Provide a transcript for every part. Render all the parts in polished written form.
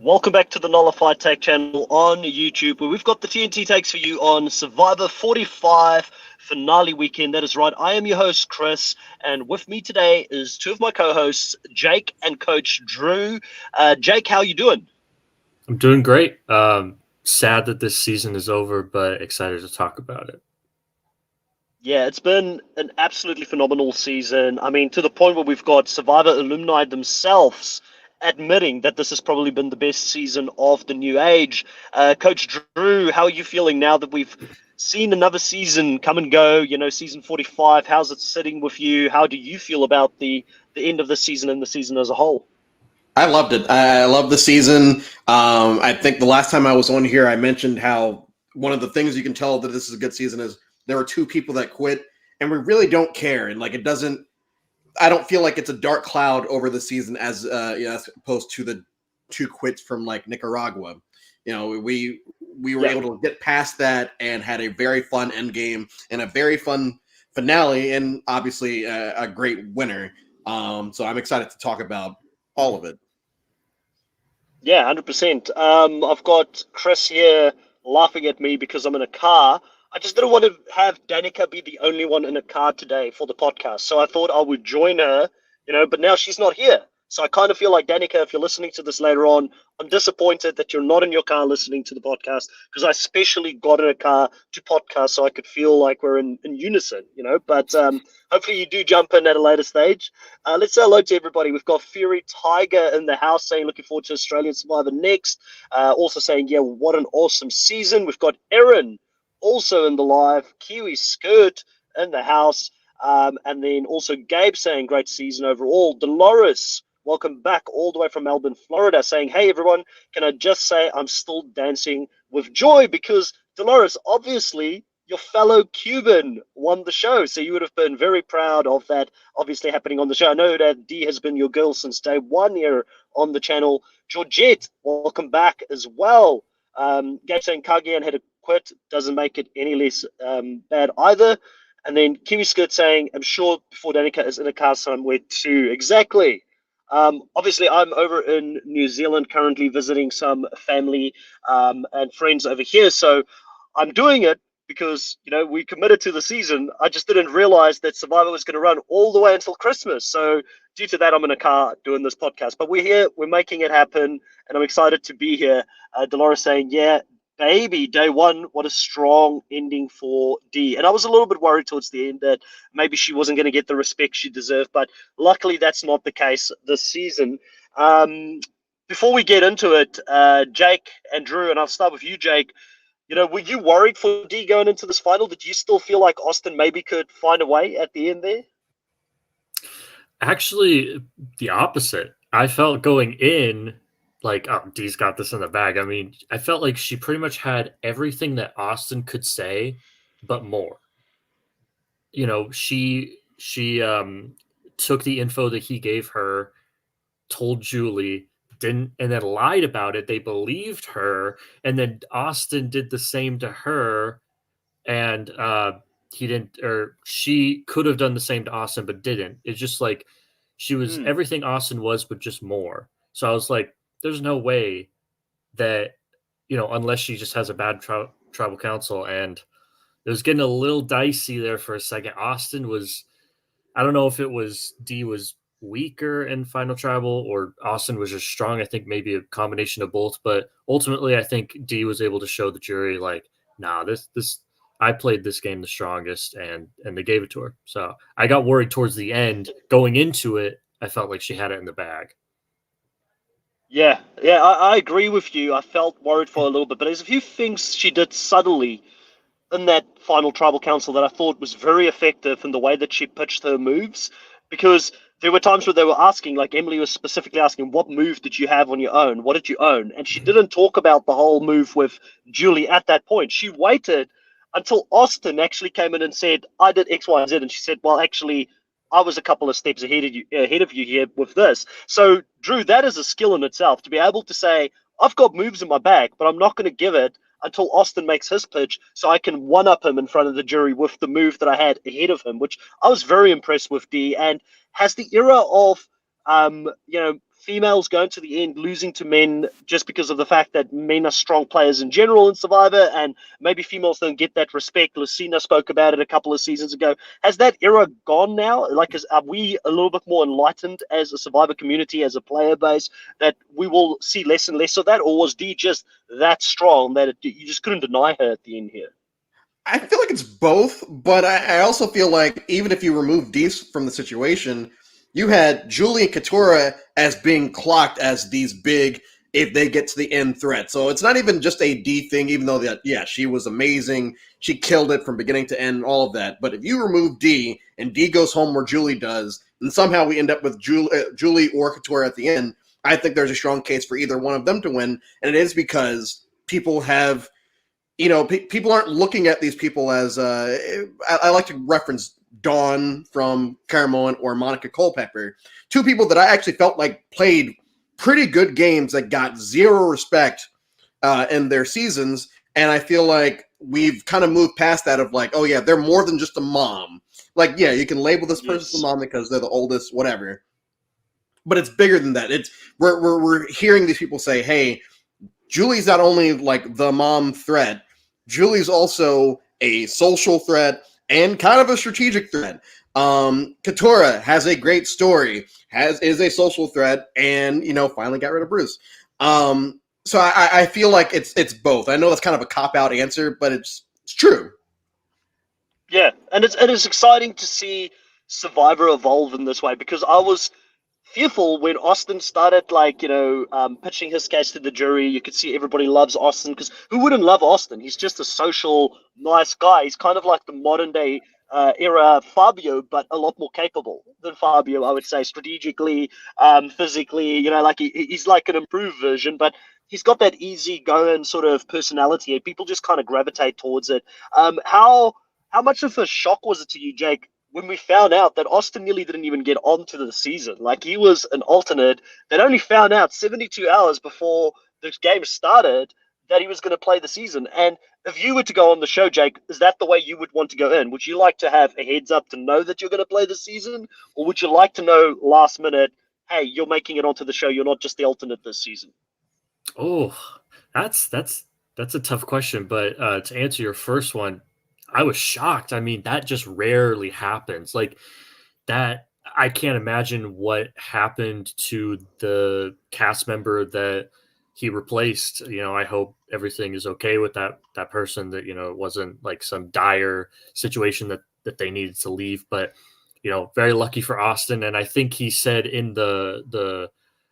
Welcome back to the Nullified Take channel on YouTube, where we've got the TNT takes for you on Survivor 45 finale weekend. That is right. I am your host, Chris, and with me today is two of my co-hosts, Jake and Coach Drew. Jake, how are you doing? I'm doing great. Sad that this season is over, but excited to talk about it. Yeah, it's been an absolutely phenomenal season. I mean, to the point where we've got Survivor alumni themselves admitting that this has probably been the best season of the new age. Coach Drew, how are you feeling now that we've seen another season come and go? You know, season 45. How's it sitting with you? How do you feel about the end of the season and the season as a whole? I loved it. I love the season. I think the last time I was on here, I mentioned how one of the things you can tell that this is a good season is there were two people that quit, and we really don't care. And like it doesn't. I don't feel like it's a dark cloud over the season as as opposed to the two quits from like Nicaragua. You know, we were able to get past that and had a very fun end game and a very fun finale, and obviously a great winner. So I'm excited to talk about all of it. Yeah, 100%. I've got Chris here laughing at me because I'm in a car. I just didn't want to have Danica be the only one in a car today for the podcast. So I thought I would join her, but now she's not here. So I kind of feel like, Danica, if you're listening to this later on, I'm disappointed that you're not in your car listening to the podcast because I specially got in a car to podcast so I could feel like we're in unison, But hopefully you do jump in at a later stage. Let's say hello to everybody. We've got Fury Tiger in the house saying looking forward to Australian Survivor next. Also saying, yeah, what an awesome season. We've got Erin also in the live, Kiwi Skirt in the house, and then also Gabe saying great season overall. Dolores, welcome back all the way from Melbourne, Florida, saying, hey everyone, can I just say I'm still dancing with joy because Dolores, obviously your fellow Cuban won the show, so you would have been very proud of that obviously happening on the show. I know that Dee has been your girl since day one here on the channel. Georgette, welcome back as well. Gabe saying Kagian had a quit doesn't make it any less bad either. And then Kiwi Skirt saying, I'm sure before Danica is in a car somewhere too. Exactly. Obviously, I'm over in New Zealand currently visiting some family and friends over here. So I'm doing it because, we committed to the season. I just didn't realize that Survivor was going to run all the way until Christmas. So due to that, I'm in a car doing this podcast. But we're here. We're making it happen. And I'm excited to be here. Dolores saying, yeah, baby, day one, what a strong ending for Dee. And I was a little bit worried towards the end that maybe she wasn't going to get the respect she deserved, but luckily that's not the case this season. Before we get into it, Jake and Drew, and I'll start with you, Jake, were you worried for Dee going into this final? Did you still feel like Austin maybe could find a way at the end there? Actually, the opposite. I felt going in like, oh, Dee's got this in the bag. I mean, I felt like she pretty much had everything that Austin could say, but more. She took the info that he gave her, told Julie, and then lied about it. They believed her, and then Austin did the same to her, and he didn't, or she could have done the same to Austin, but didn't. It's just like she was everything Austin was, but just more. So I was like, there's no way that, unless she just has a bad tribal council. And it was getting a little dicey there for a second. Austin was, I don't know if it was Dee was weaker in Final Tribal or Austin was just strong. I think maybe a combination of both. But ultimately, I think Dee was able to show the jury, like, nah, this I played this game the strongest, and they gave it to her. So I got worried towards the end. Going into it, I felt like she had it in the bag. Yeah, I agree with you. I felt worried for a little bit, but there's a few things she did subtly in that final tribal council that I thought was very effective in the way that she pitched her moves, because there were times where they were asking, like Emily was specifically asking, what move did you have on your own? What did you own? And she didn't talk about the whole move with Julie at that point. She waited until Austin actually came in and said, I did X, Y, and Z. And she said, well, actually, I was a couple of steps ahead of you here with this. So, Drew, that is a skill in itself to be able to say, I've got moves in my bag, but I'm not going to give it until Austin makes his pitch so I can one-up him in front of the jury with the move that I had ahead of him, which I was very impressed with, Dee. And has the era of, females going to the end, losing to men just because of the fact that men are strong players in general in Survivor, and maybe females don't get that respect. Lucina spoke about it a couple of seasons ago. Has that era gone now? Like, are we a little bit more enlightened as a Survivor community, as a player base, that we will see less and less of that? Or was Dee just that strong that you just couldn't deny her at the end here? I feel like it's both, but I also feel like even if you remove Dees from the situation, you had Julie and Katura as being clocked as these big, if they get to the end, threat. So it's not even just a D thing, even though that, yeah, she was amazing. She killed it from beginning to end, all of that. But if you remove D and D goes home where Julie does, and somehow we end up with Julie or Katura at the end, I think there's a strong case for either one of them to win. And it is because people have, people aren't looking at these people as I like to reference Dawn from Caramoan or Monica Culpepper, two people that I actually felt like played pretty good games that got zero respect in their seasons, and I feel like we've kind of moved past that of like, oh yeah, they're more than just a mom. Like, yeah, you can label this person a mom because they're the oldest, whatever, but it's bigger than that. It's we're hearing these people say, hey, Julie's not only like the mom threat, Julie's also a social threat and kind of a strategic threat. Katura has a great story, is a social threat, and finally got rid of Bruce. So I feel like it's both. I know that's kind of a cop-out answer, but it's true. Yeah, and it is exciting to see Survivor evolve in this way, because I was fearful when Austin started, like, pitching his case to the jury. You could see everybody loves Austin, because who wouldn't love Austin? He's just a social, nice guy. He's kind of like the modern day era Fabio, but a lot more capable than Fabio, I would say, strategically, physically. Like he's like an improved version, but he's got that easy going sort of personality, and people just kind of gravitate towards it. How much of a shock was it to you, Jake, when we found out that Austin nearly didn't even get onto the season? Like, he was an alternate that only found out 72 hours before the game started that he was going to play the season. And if you were to go on the show, Jake, is that the way you would want to go in? Would you like to have a heads up to know that you're going to play the season? Or would you like to know last minute, hey, you're making it onto the show, you're not just the alternate this season? Oh, that's a tough question. But to answer your first one, I was shocked. I mean, that just rarely happens. Like that, I can't imagine what happened to the cast member that he replaced. I hope everything is okay with that person. That it wasn't like some dire situation that they needed to leave. But very lucky for Austin. And I think he said in the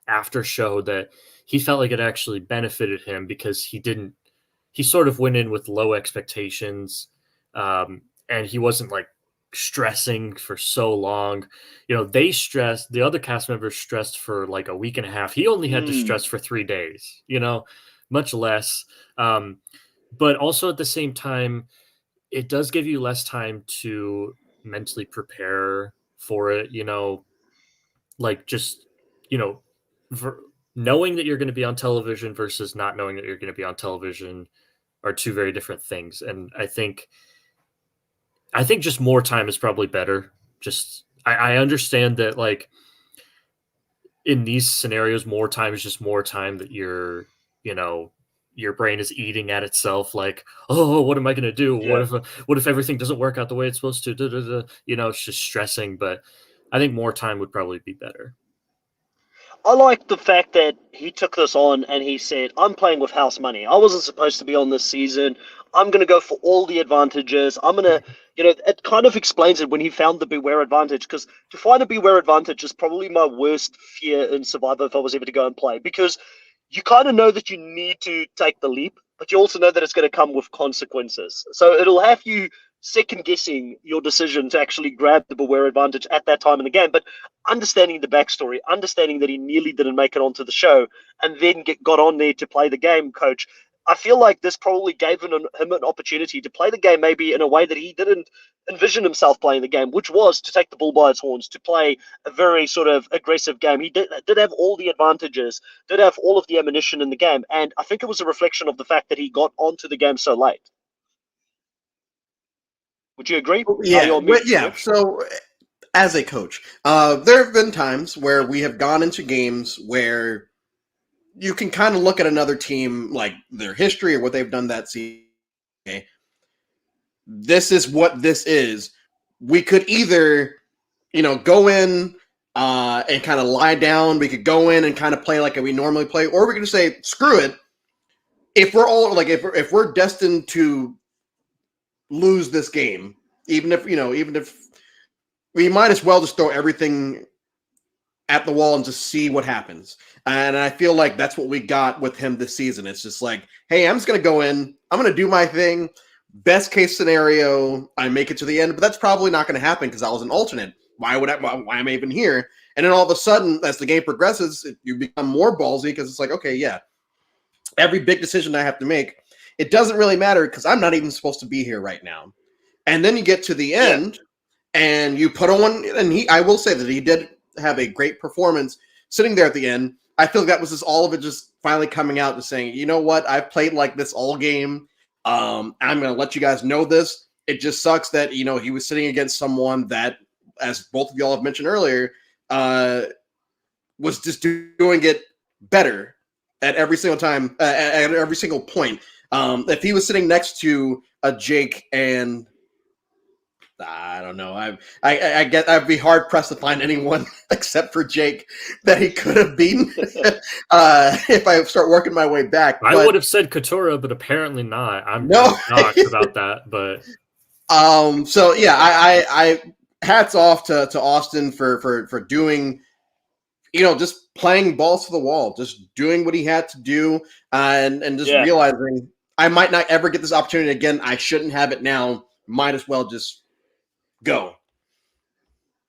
after show that he felt like it actually benefited him because he sort of went in with low expectations, and he wasn't like stressing for so long. The other cast members stressed for like a week and a half. He only had to stress for 3 days, much less. But also at the same time, it does give you less time to mentally prepare for it, like just, you know, knowing that you're going to be on television versus not knowing that you're going to be on television are two very different things. And I think just more time is probably better. Just I understand that, like, in these scenarios, more time is just more time that your brain is eating at itself. Like, oh, what am I going to do? Yeah. What if everything doesn't work out the way it's supposed to? Da, da, da. It's just stressing. But I think more time would probably be better. I like the fact that he took this on and he said, I'm playing with house money. I wasn't supposed to be on this season. I'm going to go for all the advantages. I'm going to, it kind of explains it when he found the Beware advantage, because to find a Beware advantage is probably my worst fear in Survivor if I was ever to go and play, because you kind of know that you need to take the leap, but you also know that it's going to come with consequences. So it'll have you second guessing your decision to actually grab the Beware advantage at that time in the game. But understanding the backstory, understanding that he nearly didn't make it onto the show and then got on there to play the game, coach, I feel like this probably gave him an opportunity to play the game maybe in a way that he didn't envision himself playing the game, which was to take the bull by its horns, to play a very sort of aggressive game. He did have all the advantages, did have all of the ammunition in the game, and I think it was a reflection of the fact that he got onto the game so late. Would you agree? Yeah. So as a coach. There have been times where we have gone into games where you can kind of look at another team, like their history or what they've done that season. Okay, this is what this is. We could either, go in and kind of lie down. We could go in and kind of play like we normally play, or we could just say, screw it. If we're all like, if we're destined to lose this game, even if we might as well just throw everything at the wall and just see what happens. And I feel like that's what we got with him this season. It's just like, hey, I'm just going to go in. I'm going to do my thing. Best case scenario, I make it to the end, but that's probably not going to happen because I was an alternate. Why am I even here? And then all of a sudden, as the game progresses, you become more ballsy because it's like, okay, yeah, every big decision I have to make, it doesn't really matter because I'm not even supposed to be here right now. And then you get to the end and you put on, and I will say that he did have a great performance sitting there at the end. I feel like that was just all of it just finally coming out and saying, you know what, I've played like this all game. I'm going to let you guys know this. It just sucks that, he was sitting against someone that, as both of y'all have mentioned earlier, was just doing it better at every single time, at every single point. If he was sitting next to a Jake and I don't know. I get. I'd be hard pressed to find anyone except for Jake that he could have beaten if I start working my way back. I would have said Katura, but apparently not. I'm shocked about that. But so yeah, I hats off to Austin for doing, just playing balls to the wall, just doing what he had to do, and just realizing I might not ever get this opportunity again. I shouldn't have it now. Might as well just go.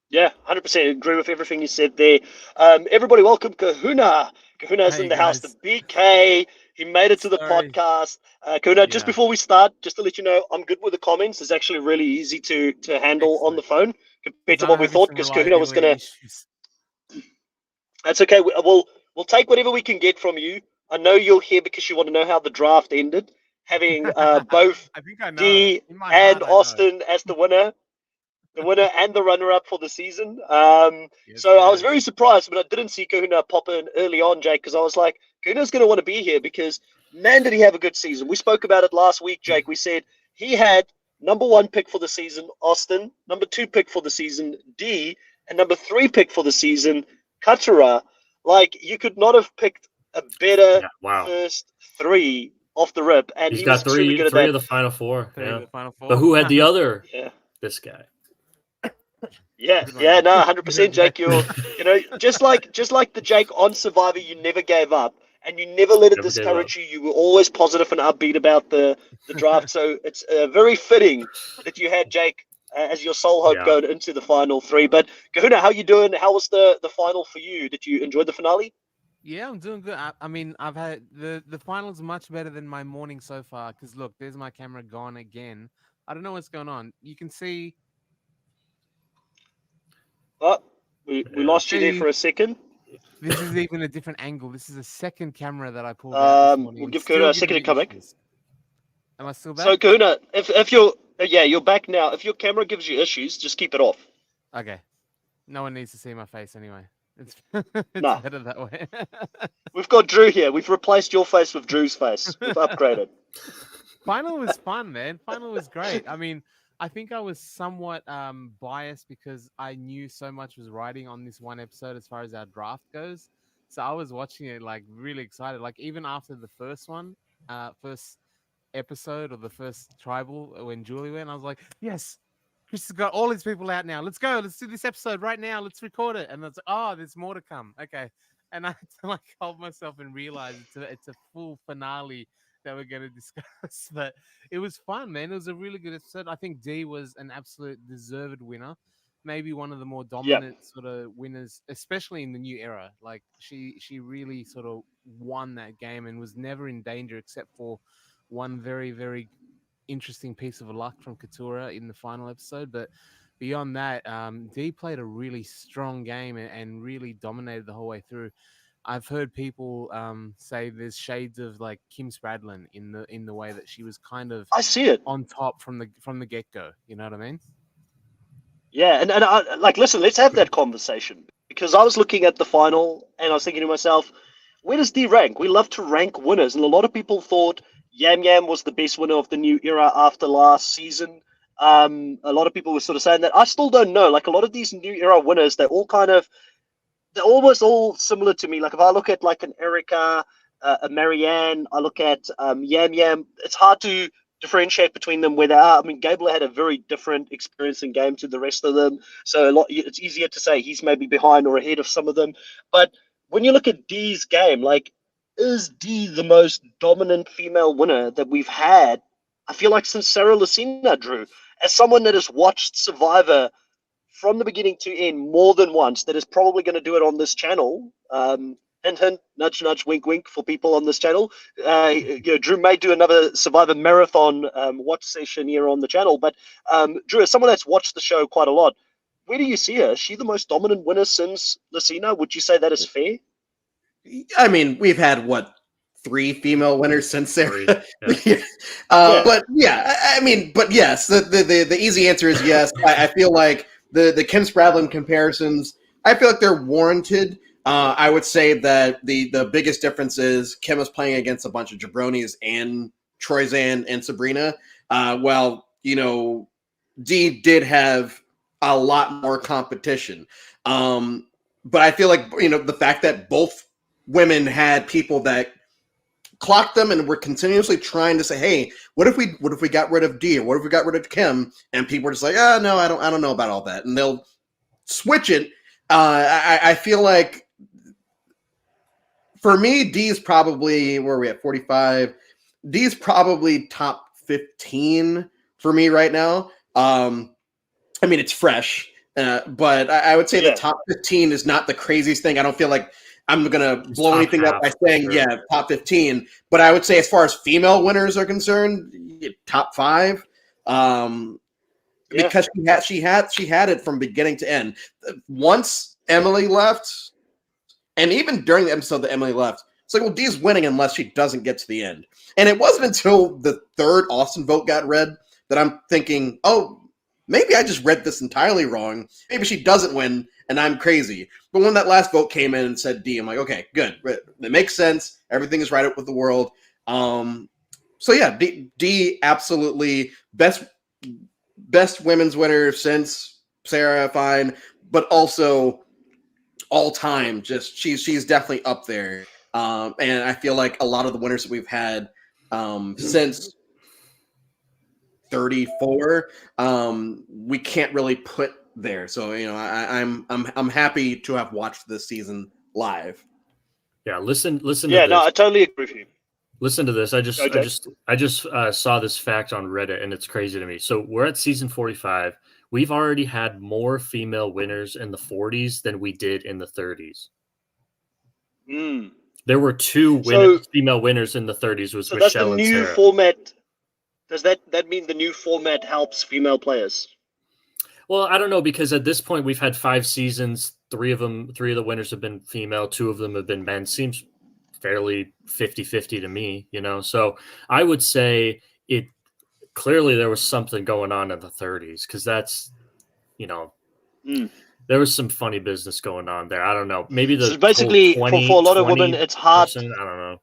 Yeah, 100% agree with everything you said there. Everybody, welcome Kahuna. Kahuna's in the house. The BK. He made it to the podcast. Kahuna, just before we start, just to let you know, I'm good with the comments. It's actually really easy to handle on the phone compared to what we thought, because Kahuna was going to... That's okay. We'll take whatever we can get from you. I know you're here because you want to know how the draft ended, having both D and Austin as the winner and the runner-up for the season. So I was very surprised when I didn't see Kahuna pop in early on, Jake, because I was like, Kahuna's going to want to be here because, man, did he have a good season. We spoke about it last week, Jake. We said he had number 1 pick for the season, Austin, number 2 pick for the season, D, and number 3 pick for the season, Katura. Like, you could not have picked a better first 3 off the rip, and he's got three of the final 4. But who had the other? This guy. Yeah, no, 100%, Jake. You're, just like the Jake on Survivor, you never gave up, and you never let it discourage you. You were always positive and upbeat about the draft. So it's very fitting that you had Jake as your sole hope going into the final 3. But Kahuna, how you doing? How was the final for you? Did you enjoy the finale? Yeah, I'm doing good. I mean, I've had the finals much better than my morning so far. Because look, there's my camera gone again. I don't know what's going on. You can see. Oh, we lost you there for a second. This is even a different angle. This is a second camera that I pulled out this morning. We'll give Kahuna a second to come back. Am I still back? So Kahuna, if you're you're back now. If your camera gives you issues, just keep it off. Okay. No one needs to see my face anyway. It's better that way. We've got Drew here. We've replaced your face with Drew's face. We've upgraded. Final was fun, man. Final was great. I mean, I think I was somewhat biased because I knew so much was riding on this one episode as far as our draft goes. So I was watching it like really excited. Like even after the first episode or the first tribal when Julie went, I was like, yes, Chris has got all these people out now. Let's go. Let's do this episode right now. Let's record it. And it's like, oh, there's more to come. Okay. And I had to like hold myself and realize it's a full finale that we're going to discuss. But it was fun, man. It was a really good episode. I think D was an absolute deserved winner. Maybe one of the more dominant sort of winners, especially in the new era. Like she really sort of won that game and was never in danger except for one very, very interesting piece of luck from Katura in the final episode. But beyond that, D played a really strong game and really dominated the whole way through. I've heard people say there's shades of like Kim Spradlin in the way that she was kind of I see it on top from the get go. You know what I mean? Yeah, and like, listen, let's have that conversation because I was looking at the final and I was thinking to myself, where does D rank? We love to rank winners, and a lot of people thought Yam Yam was the best winner of the new era after last season. A lot of people were sort of saying that. I still don't know. Like a lot of these new era winners, they're almost all similar to me. Like if I look at like an Erica, a Marianne, I look at Yam Yam. It's hard to differentiate between them where they are. I mean, Gable had a very different experience in game to the rest of them, so it's easier to say he's maybe behind or ahead of some of them. But when you look at D's game, like, is D the most dominant female winner that we've had? I feel like since Sarah Lucina, Drew, as someone that has watched Survivor from the beginning to end more than once, that is probably going to do it on this channel. Hint, hint, nudge, nudge, wink, wink for people on this channel. Drew may do another Survivor marathon watch session here on the channel. But Drew, as someone that's watched the show quite a lot, where do you see her? Is she the most dominant winner since Lucina? Would you say that is fair? I mean, we've had what 3 female winners since Sarah. Three, yeah. Yeah. But yeah, I mean, but yes, the easy answer is yes. I feel like the Kim Spradlin comparisons, I feel like they're warranted. I would say that the biggest difference is Kim is playing against a bunch of jabronis and Troyzan and Sabrina. Well, Dee did have a lot more competition. But I feel like the fact that both women had people that clocked them and were continuously trying to say, "Hey, what if we got rid of Dee? Or what if we got rid of Kim?" And people were just like, "Ah, no, I don't know about all that," and they'll switch it. I feel like for me, Dee's probably where are we at 45. Dee's probably top 15 for me right now. I mean, it's fresh, but I would say the top 15 is not the craziest thing. I don't feel like I'm going to blow anything up by saying, top 15. But I would say as far as female winners are concerned, top 5. Because she had it from beginning to end. Once Emily left, and even during the episode that Emily left, it's like, well, Dee's winning unless she doesn't get to the end. And it wasn't until the 3rd Austin vote got read that I'm thinking, oh, maybe I just read this entirely wrong. Maybe she doesn't win, and I'm crazy. But when that last vote came in and said D, I'm like, okay, good. It makes sense. Everything is right up with the world. So yeah, D absolutely best women's winner since Sarah, fine, but also all time. Just she's definitely up there. And I feel like a lot of the winners that we've had since 34, we can't really put there. So I'm happy to have watched this season live. Yeah, listen. Yeah, to this. I totally agree with you. Listen to this. I just saw this fact on Reddit, and it's crazy to me. So we're at season 45. We've already had more female winners in the 40s than we did in the 30s. There were 2 female winners in the 30s. Was Michelle and Sarah. Does the new format? Does that mean the new format helps female players? Well, I don't know, because at this point we've had 5 seasons. 3 of the winners have been female. 2 of them have been men. Seems fairly 50-50 to me, So I would say it clearly there was something going on in the 30s, because that's, there was some funny business going on there. I don't know. Maybe so basically 20, for a lot of women, it's hard. I don't know.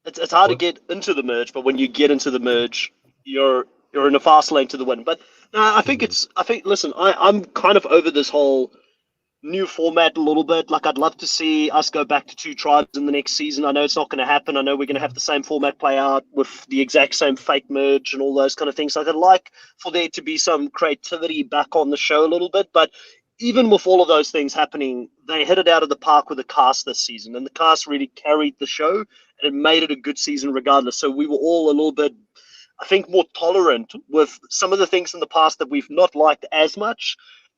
It's hard to get into the merge, but when you get into the merge, you're in a fast lane to the win. But no, I think listen, I'm kind of over this whole new format a little bit. Like, I'd love to see us go back to 2 tribes in the next season. I know it's not going to happen. I know we're going to have the same format play out with the exact same fake merge and all those kind of things. Like, I'd like for there to be some creativity back on the show a little bit. But even with all of those things happening, they hit it out of the park with the cast this season. And the cast really carried the show, and it made it a good season regardless. So we were all a little bit, I think, more tolerant with some of the things in the past that we've not liked as much.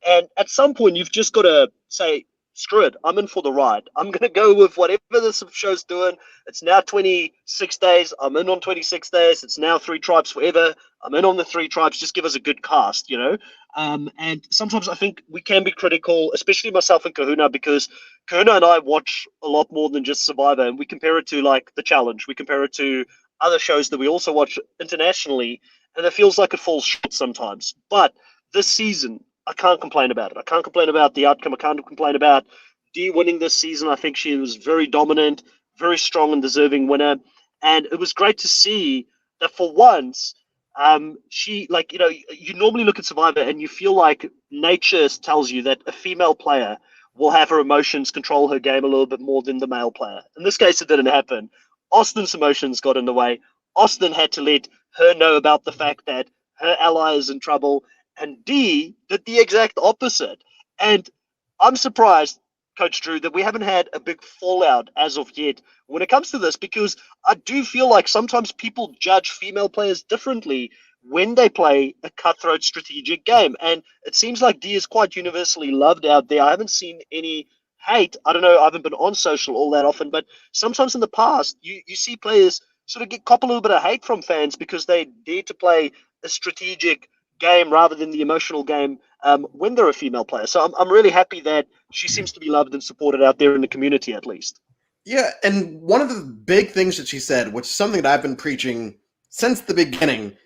And at some point, you've just got to say, screw it, I'm in for the ride. I'm going to go with whatever this show's doing. It's now 26 days. I'm in on 26 days. It's now 3 tribes forever. I'm in on the 3 tribes. Just give us a good cast, And sometimes I think we can be critical, especially myself and Kahuna, because Kahuna and I watch a lot more than just Survivor, and we compare it to, like, The Challenge. We compare it to other shows that we also watch internationally, and it feels like it falls short sometimes. But this season, I can't complain about it. I can't complain about the outcome. I can't complain about Dee winning this season. I think she was very dominant, very strong and deserving winner. And it was great to see that for once, she, like, you normally look at Survivor and you feel like nature tells you that a female player will have her emotions control her game a little bit more than the male player. In this case, it didn't happen. Austin's emotions got in the way. Austin had to let her know about the fact that her ally is in trouble, and Dee did the exact opposite. And I'm surprised, Coach Drew, that we haven't had a big fallout as of yet when it comes to this, because I do feel like sometimes people judge female players differently when they play a cutthroat strategic game. And it seems like Dee is quite universally loved out there. I haven't seen any hate. I don't know, I haven't been on social all that often, but sometimes in the past, you see players sort of get cop a little bit of hate from fans because they dare to play a strategic game rather than the emotional game when they're a female player. So I'm really happy that she seems to be loved and supported out there in the community, at least. Yeah, and one of the big things that she said, which is something that I've been preaching since the beginning,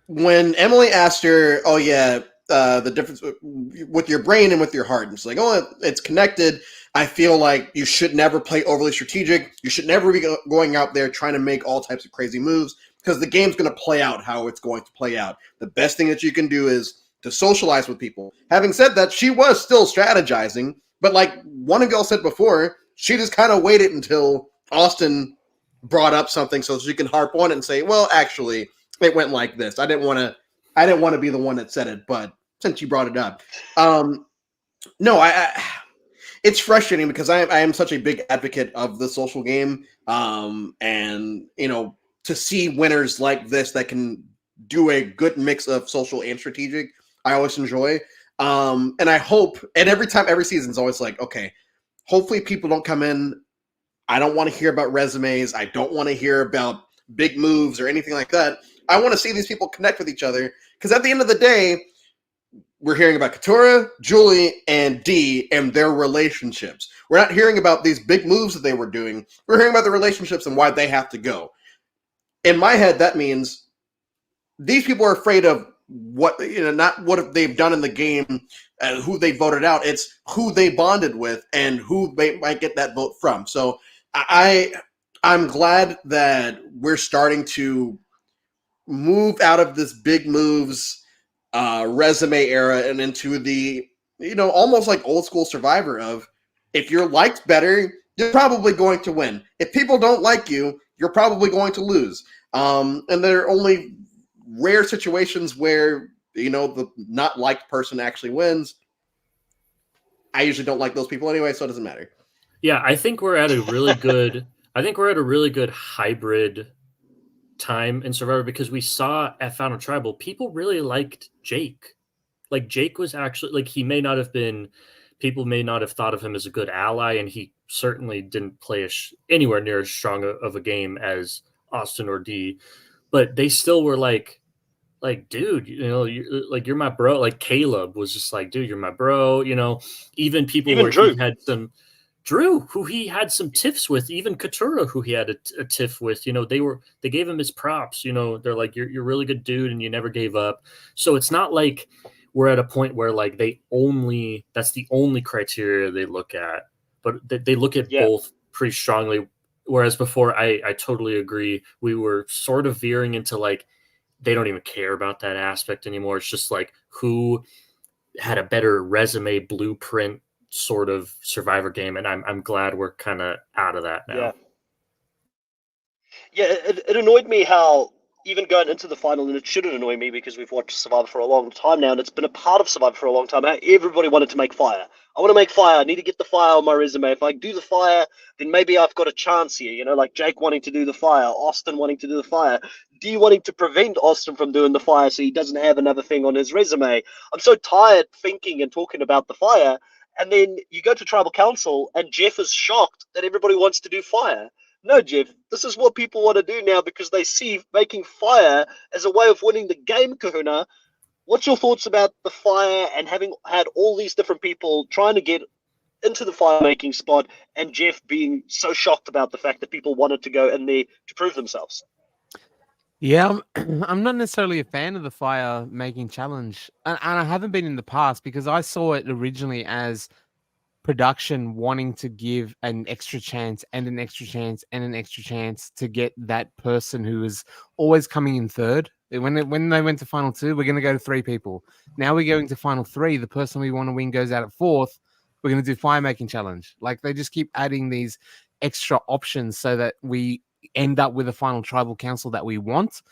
when Emily asked her, "Oh yeah, the difference with your brain and with your heart," and she's like, "Oh, it's connected." I feel like you should never play overly strategic. You should never be going out there trying to make all types of crazy moves because the game's going to play out how it's going to play out. The best thing that you can do is to socialize with people. Having said that, she was still strategizing, but like one of y'all said before, she just kind of waited until Austin brought up something so she can harp on it and say, "Well, actually, it went like this. I didn't want to be the one that said it, but since you brought it up, no, it's frustrating because I am such a big advocate of the social game, and to see winners like this that can do a good mix of social and strategic, I always enjoy. And I hope, and every season is always like, okay, hopefully people don't come in. I don't want to hear about resumes. I don't want to hear about big moves or anything like that. I want to see these people connect with each other because at the end of the day, we're hearing about Katurah, Julie, and Dee and their relationships. We're not hearing about these big moves that they were doing. We're hearing about the relationships and why they have to go. In my head, that means these people are afraid of what, not what they've done in the game and who they voted out. It's who they bonded with and who they might get that vote from. So I'm glad that we're starting to move out of this big moves resume era and into the almost like old school Survivor of if you're liked better, you're probably going to win. If people don't like you, you're probably going to lose. And there are only rare situations where the not liked person actually wins. I usually don't like those people anyway, so it doesn't matter. Yeah, I think we're at a really good hybrid time in Survivor because we saw at Final Tribal people really liked Jake. Like Jake was actually like people may not have thought of him as a good ally, and he certainly didn't play anywhere near as strong of a game as Austin or Dee, but they still were like, dude, you're my bro. Like Caleb was just like, dude, you're my bro. Even people Even where Drew. he had some. Drew, who he had some tiffs with, even Katurah, who he had a tiff with, they gave him his props. They're like, you're a really good dude, and you never gave up. So it's not like we're at a point where like that's the only criteria they look at, but they look at both pretty strongly. Whereas before, I totally agree. We were sort of veering into like they don't even care about that aspect anymore. It's just like who had a better resume blueprint sort of Survivor game, and I'm glad we're kind of out of that now. Yeah, it annoyed me how even going into the final, and it shouldn't annoy me because we've watched Survivor for a long time now, and it's been a part of Survivor for a long time. How everybody wanted to make fire. I want to make fire. I need to get the fire on my resume. If I do the fire, then maybe I've got a chance here. Like Jake wanting to do the fire, Austin wanting to do the fire, Dee wanting to prevent Austin from doing the fire so he doesn't have another thing on his resume. I'm so tired thinking and talking about the fire. And then you go to Tribal Council, and Jeff is shocked that everybody wants to do fire. No, Jeff, this is what people want to do now because they see making fire as a way of winning the game, Kahuna. What's your thoughts about the fire and having had all these different people trying to get into the fire making spot and Jeff being so shocked about the fact that people wanted to go in there to prove themselves? Yeah, I'm not necessarily a fan of the fire making challenge, and I haven't been in the past because I saw it originally as production wanting to give an extra chance and an extra chance and an extra chance to get that person who is always coming in third. When they went to final two, we're going to go to three people. Now we're going to final three. The person we want to win goes out at fourth. We're going to do fire making challenge. Like they just keep adding these extra options so that we end up with a final tribal council that we want,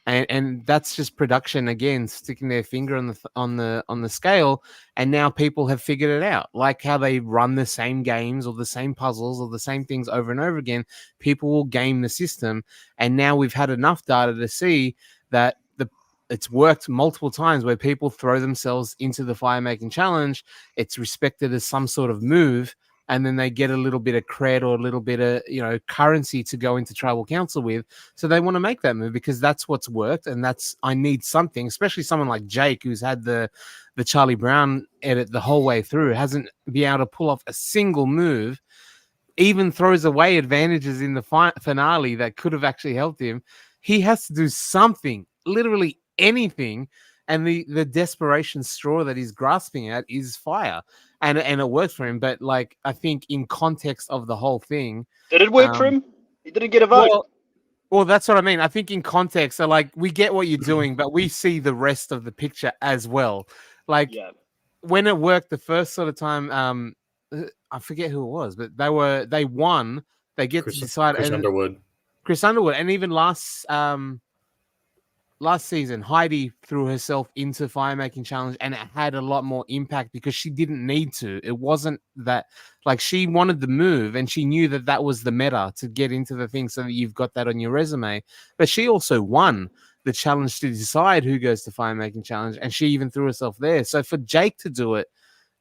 and that's just production again sticking their finger on the scale. And now people have figured it out, like how they run the same games or the same puzzles or the same things over and over again. People will game the system, and now we've had enough data to see that it's worked multiple times where people throw themselves into the fire making challenge. It's respected as some sort of move, and then they get a little bit of cred or a little bit of currency to go into tribal council with. So they want to make that move because that's what's worked, and that's I need something, especially someone like Jake who's had the Charlie Brown edit the whole way through, hasn't been able to pull off a single move, even throws away advantages in the finale that could have actually helped him. He has to do something, literally anything, and the desperation straw that he's grasping at is fire, and it worked for him. But like I think in context of the whole thing, Did it work for him? He didn't get a vote. Well, that's what I mean. I think in context, so like we get what you're doing, but we see the rest of the picture as well. Like Yeah. when it worked the first sort of time, I forget who it was, but they won. They get to decide. Chris Underwood. Chris Underwood, and even last season, Heidi threw herself into fire making challenge, and it had a lot more impact because she didn't need to. It wasn't that like she wanted the move, and she knew that that was the meta to get into the thing, so that you've got that on your resume. But she also won the challenge to decide who goes to fire making challenge, and she even threw herself there. So for Jake to do it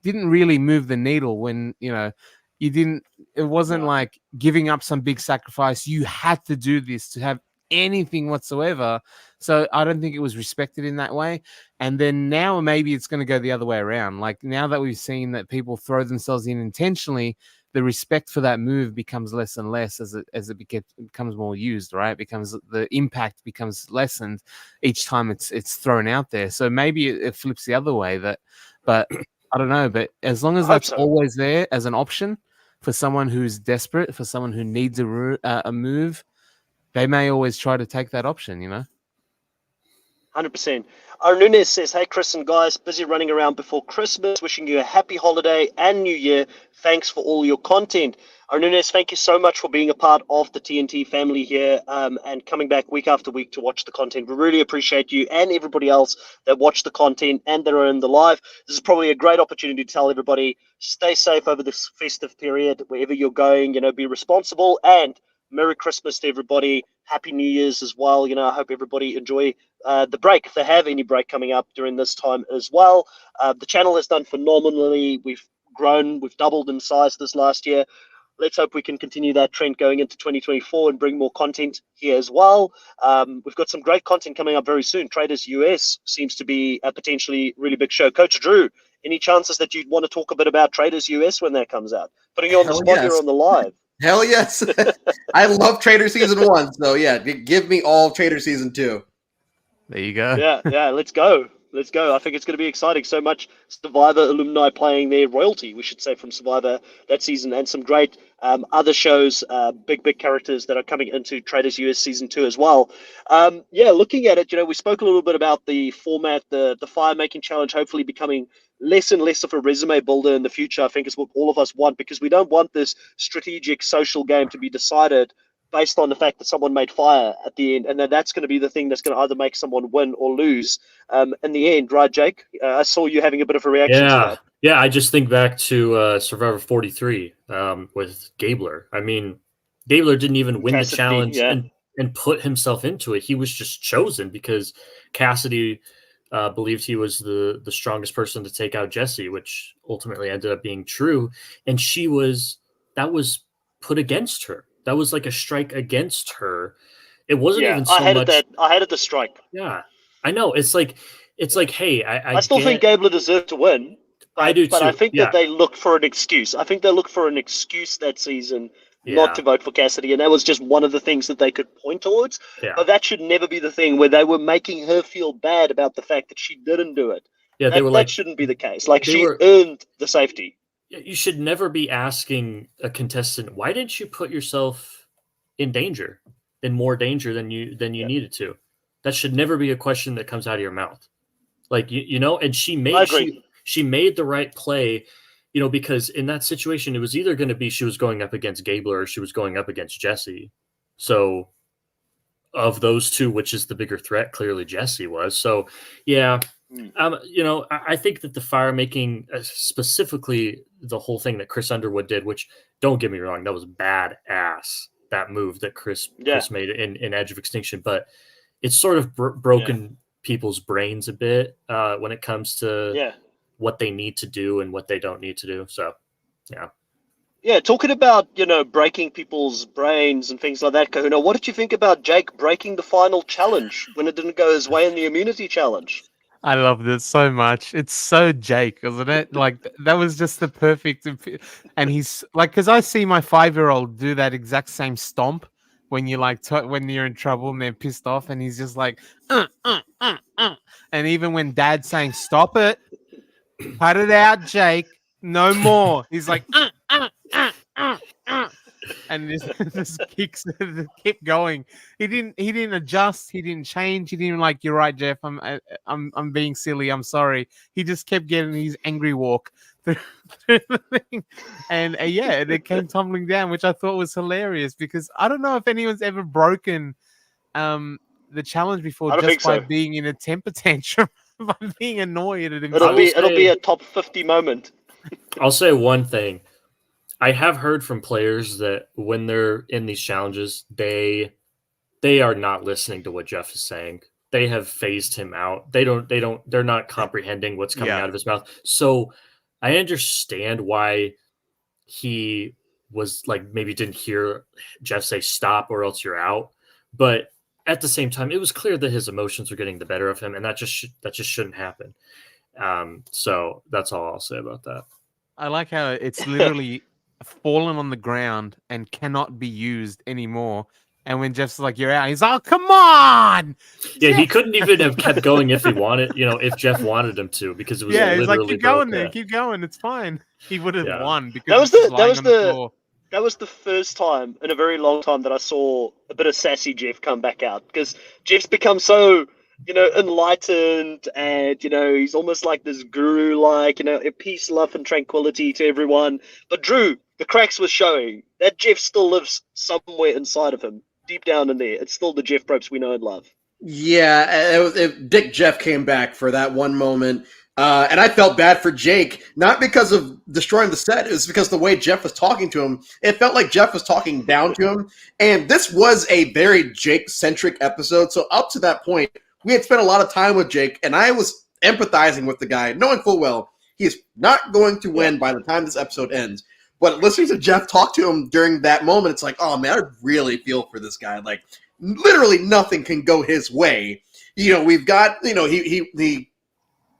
didn't really move the needle when you didn't. It wasn't like giving up some big sacrifice. You had to do this to have anything whatsoever. So I don't think it was respected in that way. And then now maybe it's going to go the other way around. Like now that we've seen that people throw themselves in intentionally, the respect for that move becomes less and less as it becomes more used, right? Becomes the impact becomes lessened each time it's thrown out there. So maybe it flips the other way. But I don't know. But as long as that's always there as an option for someone who's desperate, for someone who needs a move, they may always try to take that option, 100%. Arnunes says, hey, Chris and guys, busy running around before Christmas, wishing you a happy holiday and New Year. Thanks for all your content. Arnunes, thank you so much for being a part of the TNT family here and coming back week after week to watch the content. We really appreciate you and everybody else that watch the content and that are in the live. This is probably a great opportunity to tell everybody, stay safe over this festive period, wherever you're going, be responsible, and Merry Christmas to everybody. Happy New Year's as well. I hope everybody enjoy the break, if they have any break coming up during this time as well. The channel has done phenomenally. We've grown, we've doubled in size this last year. Let's hope we can continue that trend going into 2024 and bring more content here as well. We've got some great content coming up very soon. Traders US seems to be a potentially really big show. Coach Drew, any chances that you'd want to talk a bit about Traders US when that comes out? Putting you on the spot here on the live. Hell yes. I love Trader Season 1. So, yeah, give me all Trader Season 2. There you go. Yeah, let's go. Let's go. I think it's going to be exciting. So much Survivor alumni playing their royalty, we should say, from Survivor that season, and some great other shows, big characters that are coming into Traders US Season 2 as well. Looking at it, we spoke a little bit about the format, the fire making challenge, hopefully becoming less and less of a resume builder in the future. I think is what all of us want, because we don't want this strategic social game to be decided based on the fact that someone made fire at the end, and then that's going to be the thing that's going to either make someone win or lose in the end, right, Jake? I saw you having a bit of a reaction to that. Yeah, I just think back to Survivor 43 with Gabler. I mean, Gabler didn't even win the challenge and put himself into it. He was just chosen because Cassidy believed he was the strongest person to take out Jesse, which ultimately ended up being true. And that was put against her. That was like a strike against her. It wasn't even so much. I hated the strike. Yeah, I know. It's like, hey, I still think Gabler deserved to win. I do too. But I think that they look for an excuse. I think they look for an excuse that season not to vote for Cassidy, and that was just one of the things that they could point towards. Yeah. But that should never be the thing where they were making her feel bad about the fact that she didn't do it. Yeah, they were That like, shouldn't be the case. Like, they she were- earned the safety. you should never be asking a contestant, why didn't you put yourself in danger, in more danger than you Yeah. needed to? That should never be a question that comes out of your mouth. Like, you know, and she I made agree. she made the right play, you know, because in that situation it was either going to be she was going up against Gabler or she was going up against Jesse. So of those two, which is the bigger threat? Clearly Jesse was. So yeah, you know, I think that the fire making, specifically the whole thing that Chris Underwood did, which, don't get me wrong, that was badass, that move that Chris made in Edge of Extinction, but it's sort of broken people's brains a bit when it comes to what they need to do and what they don't need to do. So yeah, talking about, you know, breaking people's brains and things like that, Kahuna, what did you think about Jake breaking the final challenge when it didn't go his way in the immunity challenge? I loved it so much. It's so Jake, isn't it? Like, that was just the perfect. And he's like, because I see my 5-year-old do that exact same stomp when you like when you're in trouble and they're pissed off, and he's just like, and even when Dad's saying stop it, cut it out, Jake, no more. He's like, and just kicks, keep going. He didn't adjust. He didn't change. He didn't like, you're right, Jeff. I'm being silly. I'm sorry. He just kept getting his angry walk through the thing, and it came tumbling down, which I thought was hilarious, because I don't know if anyone's ever broken the challenge before just by being in a temper tantrum, by being annoyed at himself. It'll be a top 50 moment. I'll say one thing. I have heard from players that when they're in these challenges, they are not listening to what Jeff is saying. They have phased him out. They're not comprehending what's coming out of his mouth. So I understand why he was like, maybe didn't hear Jeff say stop or else you're out. But at the same time, it was clear that his emotions were getting the better of him, and that just shouldn't happen. So that's all I'll say about that. I like how it's literally fallen on the ground and cannot be used anymore. And when Jeff's like, you're out, he's like, oh, come on. Yeah, he couldn't even have kept going if he wanted, if Jeff wanted him to, because it was he's like, keep going there. Keep going. It's fine. He would have won because that was the first time in a very long time that I saw a bit of sassy Jeff come back out, because Jeff's become so, enlightened, and, he's almost like this guru-like, peace, love, and tranquility to everyone. But Drew, the cracks was showing that Jeff still lives somewhere inside of him, deep down in there. It's still the Jeff Probst we know and love. Yeah, Dick Jeff came back for that one moment. And I felt bad for Jake, not because of destroying the set. It was because the way Jeff was talking to him, it felt like Jeff was talking down to him. And this was a very Jake-centric episode. So up to that point, we had spent a lot of time with Jake, and I was empathizing with the guy, knowing full well he is not going to win by the time this episode ends. But listening to Jeff talk to him during that moment, it's like, oh, man, I really feel for this guy. Like, literally nothing can go his way. We've got, he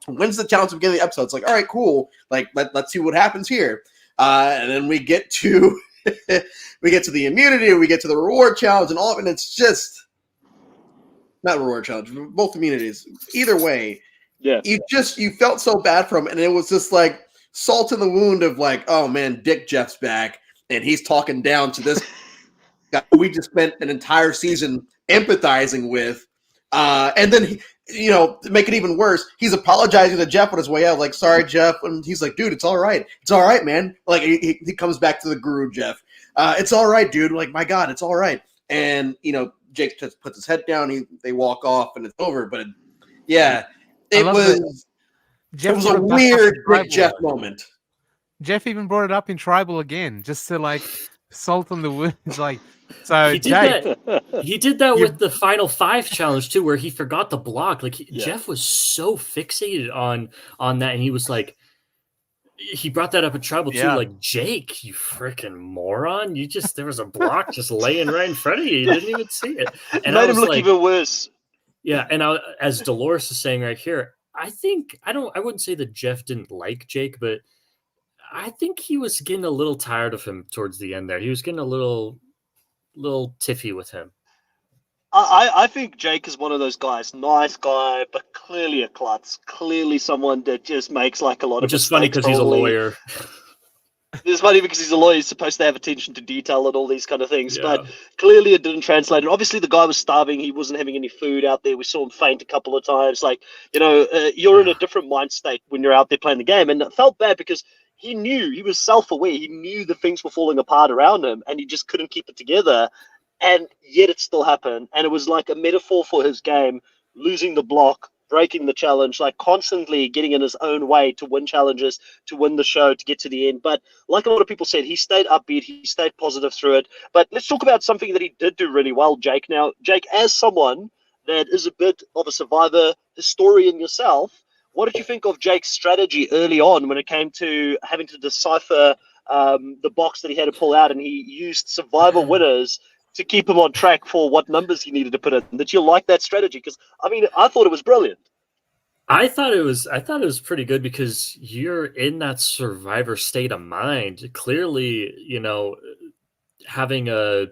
wins the challenge at the beginning of the episode. It's like, all right, cool. Like, let's see what happens here. And then we get to the immunity, we get to the reward challenge, and all of it. And it's just not reward challenge, both immunities. Either way, you felt so bad for him, and it was just like salt in the wound of like, oh man, Dick Jeff's back, and he's talking down to this guy we just spent an entire season empathizing with, and then to make it even worse, he's apologizing to Jeff on his way out, like, sorry, Jeff. And he's like, dude, it's all right, man. Like, he comes back to the guru, Jeff. It's all right, dude. Like, my God, it's all right. And Jake just puts his head down. They walk off, and it's over. But it was a weird Dick Jeff moment. Jeff even brought it up in Tribal again, just to like salt on the wounds, like. So he did that with the Final 5 challenge too, where he forgot the block. Like Jeff was so fixated on that, and he was like, he brought that up in Tribal too. Like, Jake, you freaking moron! There was a block just laying right in front of you. You didn't even see it. And made him look even worse. Yeah, and as Dolores is saying right here, I wouldn't say that Jeff didn't like Jake, but I think he was getting a little tired of him towards the end there. He was getting a little tiffy with him. I think Jake is one of those guys, nice guy, but clearly a klutz, clearly someone that just makes like a lot of Which is funny mistakes. because he's a Probably. lawyer. It's funny because he's a lawyer, he's supposed to have attention to detail and all these kind of things, Yeah. but clearly it didn't translate. And obviously the guy was starving, he wasn't having any food out there. We saw him faint a couple of times. Like, you're in a different mind state when you're out there playing the game. And it felt bad because he was self-aware, he knew that things were falling apart around him, and he just couldn't keep it together. And yet it still happened. And it was like a metaphor for his game, losing the block, breaking the challenge, like constantly getting in his own way to win challenges, to win the show, to get to the end. But like a lot of people said, he stayed upbeat, he stayed positive through it. But let's talk about something that he did do really well, Jake. Now, Jake, as someone that is a bit of a survivor historian yourself, what did you think of Jake's strategy early on when it came to having to decipher the box that he had to pull out, and he used survivor winners to keep him on track for what numbers he needed to put in? That you like that strategy? Because I mean, I thought it was brilliant. I thought it was pretty good because you're in that survivor state of mind. Clearly, having there's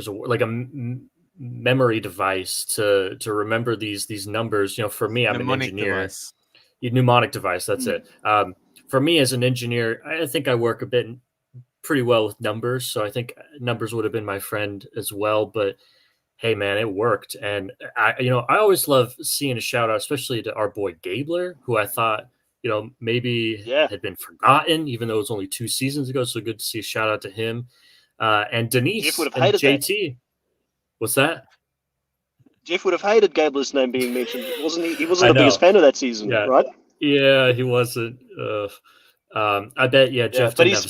a memory device to remember these numbers. For me, I'm Mnemonic an engineer. device. Mnemonic device. That's it. For me as an engineer, I think I work pretty well with numbers, so I think numbers would have been my friend as well. But hey, man, it worked, and I always love seeing a shout out, especially to our boy Gabler, who I thought maybe Yeah. had been forgotten, even though it was only 2 seasons ago. So good to see a shout out to him, and Denise Jeff would have and hated that. JT. What's that? Jeff would have hated Gabler's name being mentioned, wasn't he? He wasn't I the biggest know. fan of that season, Yeah. right? Yeah, he wasn't. I bet. Yeah, Jeff but didn't have a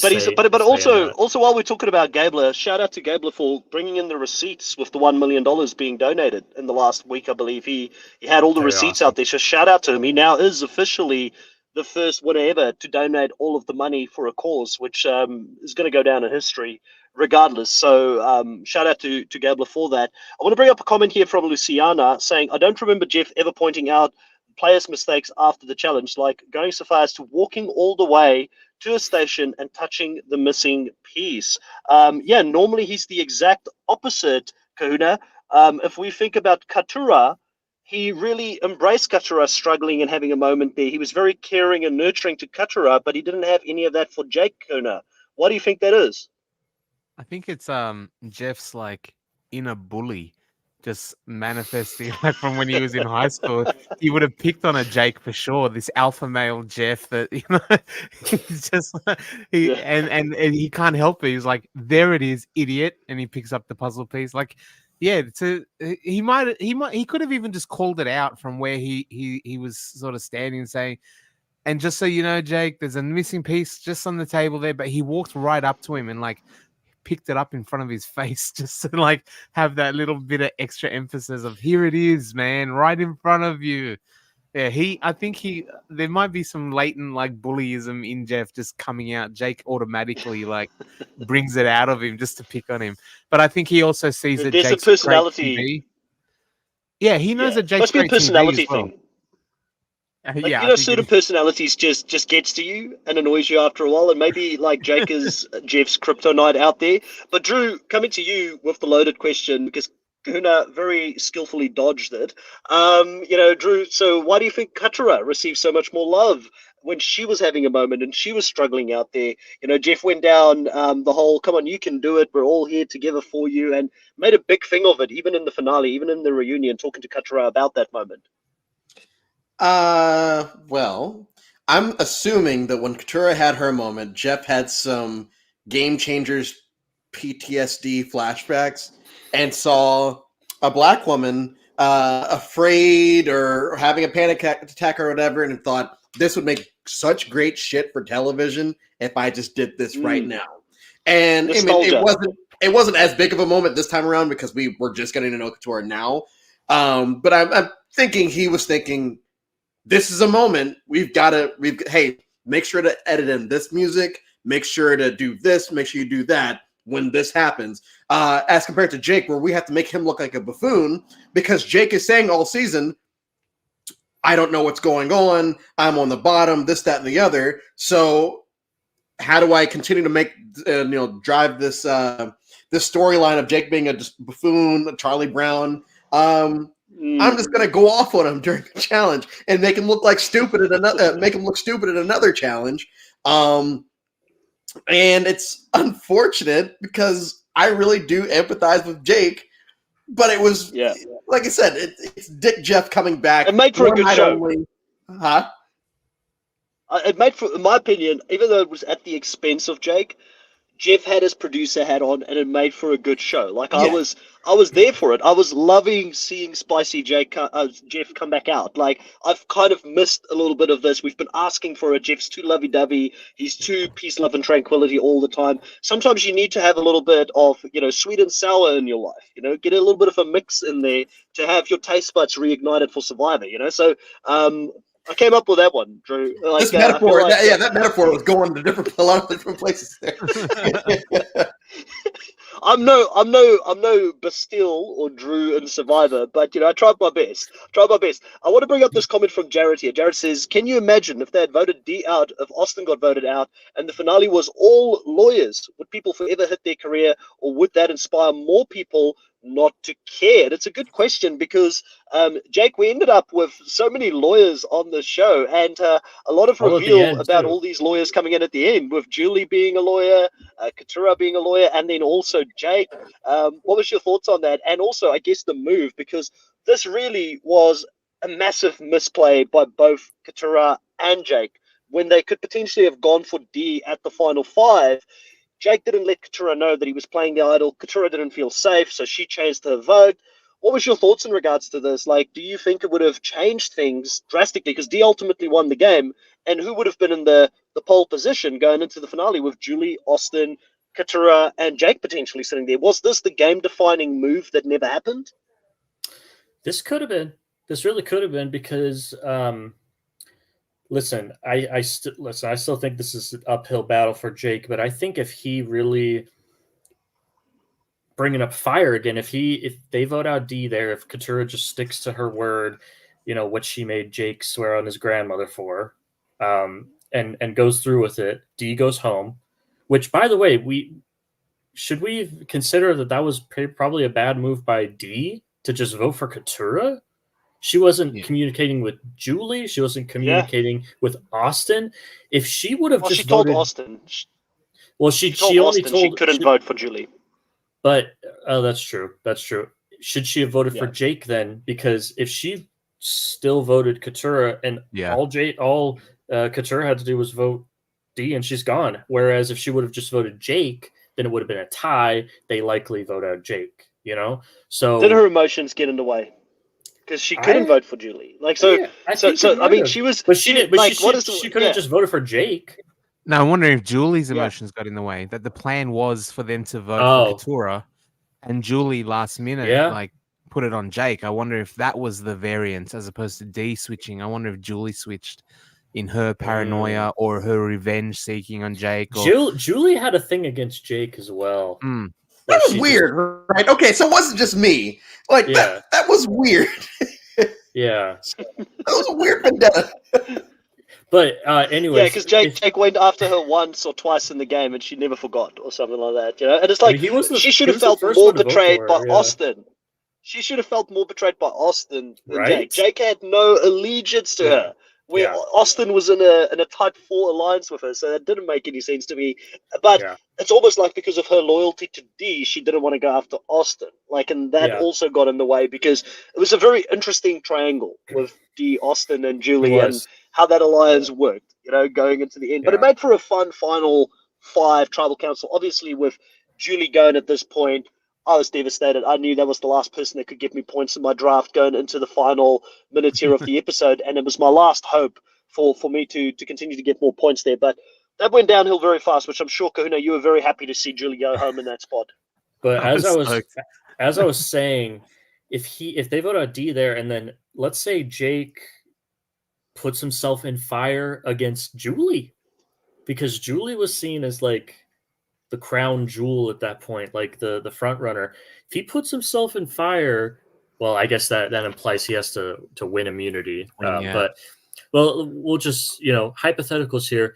say in also while we're talking about Gabler, shout out to Gabler for bringing in the receipts with the $1 million being donated in the last week. I believe he had all the Very receipts awesome. out there. So shout out to him. He now is officially the first winner ever to donate all of the money for a cause, which is going to go down in history regardless. So shout out to Gabler for that. I want to bring up a comment here from Luciana saying, I don't remember Jeff ever pointing out players' mistakes after the challenge, like going so far as to walking all the way to a station and touching the missing piece. Normally he's the exact opposite, Kahuna. If we think about Katura, he really embraced Katura struggling and having a moment there. He was very caring and nurturing to Katura, but he didn't have any of that for Jake Kahuna. Why do you think that is? I think it's Jeff's like inner bully just manifesting like from when he was in high school. He would have picked on a Jake for sure. This alpha male Jeff that he's just and he can't help it. He's like, there it is, idiot, and he picks up the puzzle piece. Like, yeah, he could have even just called it out from where he was sort of standing and saying, and just so you know, Jake, there's a missing piece just on the table there. But he walked right up to him and like picked it up in front of his face just to like have that little bit of extra emphasis of, here it is, man, right in front of you. Yeah, I think there might be some latent like bullyism in Jeff just coming out. Jake automatically like brings it out of him just to pick on him. But I think he also sees that There's Jake's a personality. great TV. Yeah, he knows that Jake's must be a great personality TV as well. thing. Like, certain personalities just gets to you and annoys you after a while, and maybe like Jake is Jeff's kryptonite out there. But Drew, coming to you with the loaded question, because Kahuna very skillfully dodged it. Drew, so why do you think Katura received so much more love when she was having a moment and she was struggling out there? Jeff went down the whole, come on, you can do it, we're all here together for you, and made a big thing of it, even in the finale, even in the reunion, talking to Katura about that moment. Well, I'm assuming that when Katura had her moment, Jeff had some Game Changers PTSD flashbacks and saw a black woman afraid or having a panic attack or whatever, and thought this would make such great shit for television if I just did this right now. And I mean, it wasn't as big of a moment this time around because we were just getting to know Katura now. But I'm thinking he was thinking, this is a moment hey, make sure to edit in this music, make sure to do this, make sure you do that when this happens. As compared to Jake, where we have to make him look like a buffoon because Jake is saying all season, I don't know what's going on. I'm on the bottom, this, that, and the other. So how do I continue to make, drive this this storyline of Jake being a buffoon, Charlie Brown? I'm just going to go off on him during the challenge and make him look like stupid at another, make him look stupid at another challenge. And it's unfortunate because I really do empathize with Jake, but it was, like I said, it's Dick Jeff coming back. It made for a good show. Huh? It made for, in my opinion, even though it was at the expense of Jake, Jeff had his producer hat on, and it made for a good show. Like I was there for it. I was loving seeing Spicy Jeff come back out. Like I've kind of missed a little bit of this. We've been asking for it. Jeff's too lovey-dovey. He's too peace, love, and tranquility all the time. Sometimes you need to have a little bit of sweet and sour in your life. Get a little bit of a mix in there to have your taste buds reignited for Survivor. So. I came up with that one, Drew. Like, this metaphor, that metaphor was going to a lot of different places there. I'm no Bastille or Drew in Survivor, but I tried my best. I want to bring up this comment from Jared here. Jared says, "Can you imagine if they had voted D out, if Austin got voted out, and the finale was all lawyers? Would people forever hit their career, or would that inspire more people not to care?" And it's a good question because, Jake, we ended up with so many lawyers on the show, and a lot of reveal about all these lawyers coming in at the end, with Julie being a lawyer, Katura being a lawyer, and then also Jake. What was your thoughts on that? And also, I guess, the move, because this really was a massive misplay by both Katura and Jake when they could potentially have gone for D at the final 5. Jake didn't let Katura know that he was playing the idol. Katura didn't feel safe, so she changed her vote. What was your thoughts in regards to this? Like, do you think it would have changed things drastically? Because D ultimately won the game, and who would have been in the pole position going into the finale with Julie, Austin, Katura, and Jake potentially sitting there? Was this the game-defining move that never happened? This could have been. This really could have been because, listen, I still think this is an uphill battle for Jake, but I think if he really bringing up fire again, if they vote out D there, if Katura just sticks to her word, what she made Jake swear on his grandmother for, and goes through with it, D goes home. Which, by the way, should we consider that was probably a bad move by D to just vote for Katura? She wasn't communicating with Julie. She wasn't communicating with Austin. If she would have just she told voted, Austin. She only Austin told she couldn't vote for Julie. But that's true. That's true. Should she have voted for Jake then? Because if she still voted Katura, and all Katura had to do was vote D, and she's gone. Whereas if she would have just voted Jake, then it would have been a tie. They likely vote out Jake. So did her emotions get in the way? Because she couldn't vote for Julie. Like so. Yeah, I mean, she was. But she did. But like, she could have just voted for Jake. No, I'm wondering if Julie's emotions got in the way. That the plan was for them to vote for Katura, and Julie last minute put it on Jake. I wonder if that was the variance as opposed to D switching. I wonder if Julie switched in her paranoia or her revenge seeking on Jake. Or... Julie had a thing against Jake as well. That was weird, right? Okay, so it wasn't just me. Like that was weird. Yeah, that was a weird vendetta. But anyway, because Jake went after her once or twice in the game, and she never forgot, or something like that. And it's like she should have felt more betrayed by Austin. She should have felt more betrayed by Austin than Jake. Jake had no allegiance to her. Where Austin was in a type 4 alliance with her, so that didn't make any sense to me. But it's almost like because of her loyalty to D, she didn't want to go after Austin. And that also got in the way because it was a very interesting triangle with D, Austin, and Julie, and how that alliance worked, going into the end. But it made for a fun final 5 tribal council. Obviously, with Julie going at this point, I was devastated. I knew that was the last person that could give me points in my draft going into the final minutes here of the episode, and it was my last hope for me to continue to get more points there. But that went downhill very fast, which I'm sure, Kahuna, you were very happy to see Julie go home in that spot. But as I was saying, if they vote out D there, and then let's say Jake puts himself in fire against Julie, because Julie was seen as the crown jewel at that point, the front runner. If he puts himself in fire Well, I guess that implies he has to win immunity. Yeah. But well, we'll just hypotheticals here.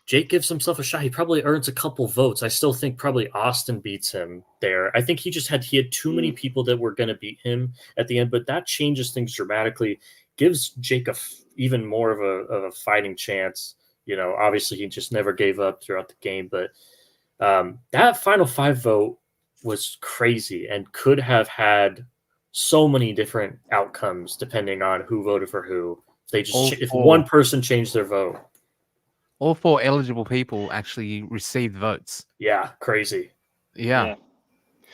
Jake gives himself a shot. He probably earns a couple votes. I still think probably Austin beats him there. I think he had too many people that were going to beat him at the end, but that changes things dramatically. Gives Jake even more of a fighting chance. Obviously he just never gave up throughout the game, but that final 5 vote was crazy and could have had so many different outcomes depending on who voted for who. If one person changed their vote. All 4 eligible people actually received votes. Yeah, crazy. Yeah.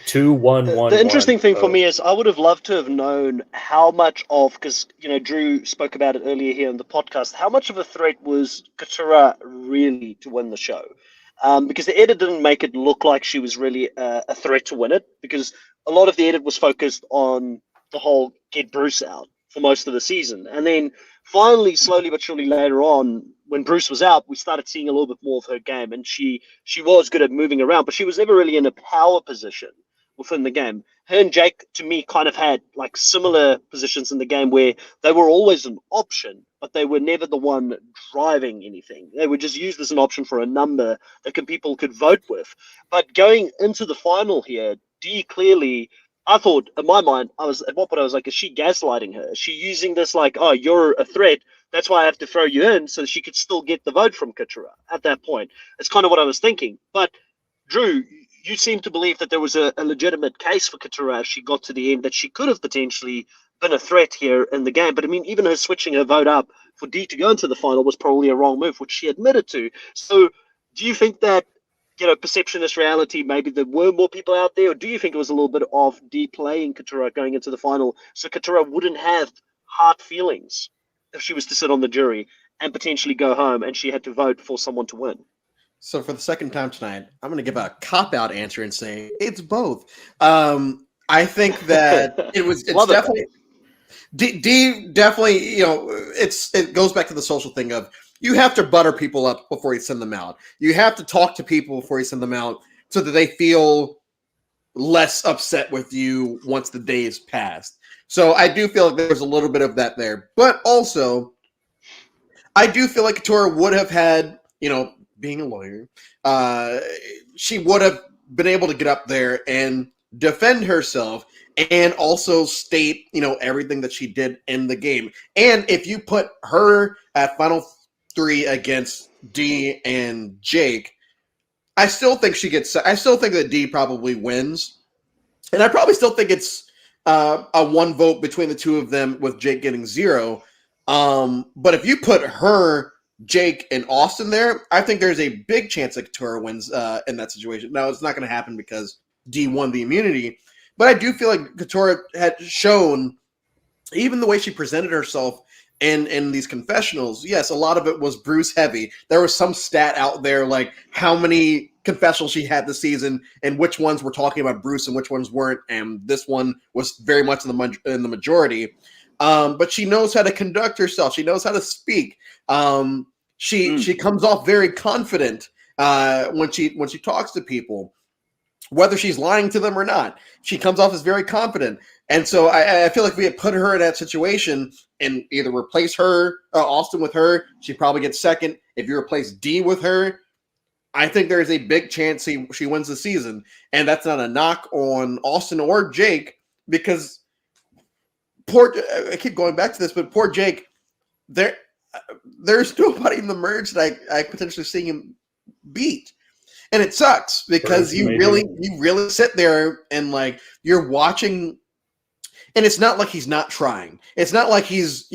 2, 1, 1. The interesting thing for me is I would have loved to have known how much of, because Drew spoke about it earlier here in the podcast, how much of a threat was Katura really to win the show? Because the edit didn't make it look like she was really a threat to win it, because a lot of the edit was focused on the whole get Bruce out for most of the season. And then finally, slowly but surely later on, when Bruce was out, we started seeing a little bit more of her game, and she was good at moving around, but she was never really in a power position within the game. Her and Jake, to me, kind of had like similar positions in the game where they were always an option, but they were never the one driving anything. They were just used as an option for a number that people could vote with. But going into the final here, Dee clearly, I thought, in my mind, at one point I was like, is she gaslighting her? Is she using this like, oh, you're a threat, that's why I have to throw you in, so she could still get the vote from Katura at that point? It's kind of what I was thinking. But Drew, you seem to believe that there was a legitimate case for Katura if she got to the end, that she could have potentially been a threat here in the game. But I mean, even her switching her vote up for Dee to go into the final was probably a wrong move, which she admitted to. So do you think that, perception is reality, maybe there were more people out there, or do you think it was a little bit of Dee playing Katura going into the final so Katura wouldn't have hard feelings if she was to sit on the jury and potentially go home and she had to vote for someone to win? So for the second time tonight, I'm going to give a cop-out answer and say it's both. I think that it's definitely D definitely, it goes back to the social thing of you have to butter people up before you send them out. You have to talk to people before you send them out so that they feel less upset with you once the day is passed. So I do feel like there's a little bit of that there. But also, I do feel like Katura would have had, being a lawyer, she would have been able to get up there and defend herself and also state, everything that she did in the game. And if you put her at Final 3 against Dee and Jake, I still think that Dee probably wins. And I probably still think it's a 1 vote between the two of them with Jake getting 0. But if you put her, Jake, and Austin there, I think there's a big chance that Katura wins in that situation. Now, it's not going to happen because Dee won the immunity, but I do feel like Katura had shown, even the way she presented herself in these confessionals, yes, a lot of it was Bruce heavy. There was some stat out there like how many confessionals she had this season and which ones were talking about Bruce and which ones weren't, and this one was very much in the majority. But she knows how to conduct herself. She knows how to speak. She comes off very confident when she talks to people, whether she's lying to them or not. She comes off as very confident. And so I feel like if we had put her in that situation and either replace her, Austin with her, she probably gets second. If you replace Dee with her, I think there's a big chance she wins the season. And that's not a knock on Austin or Jake, because I keep going back to this, but poor Jake, there's nobody in the merge that I potentially see him beat. And it sucks because you really sit there and like you're watching, and it's not like he's not trying. It's not like he's,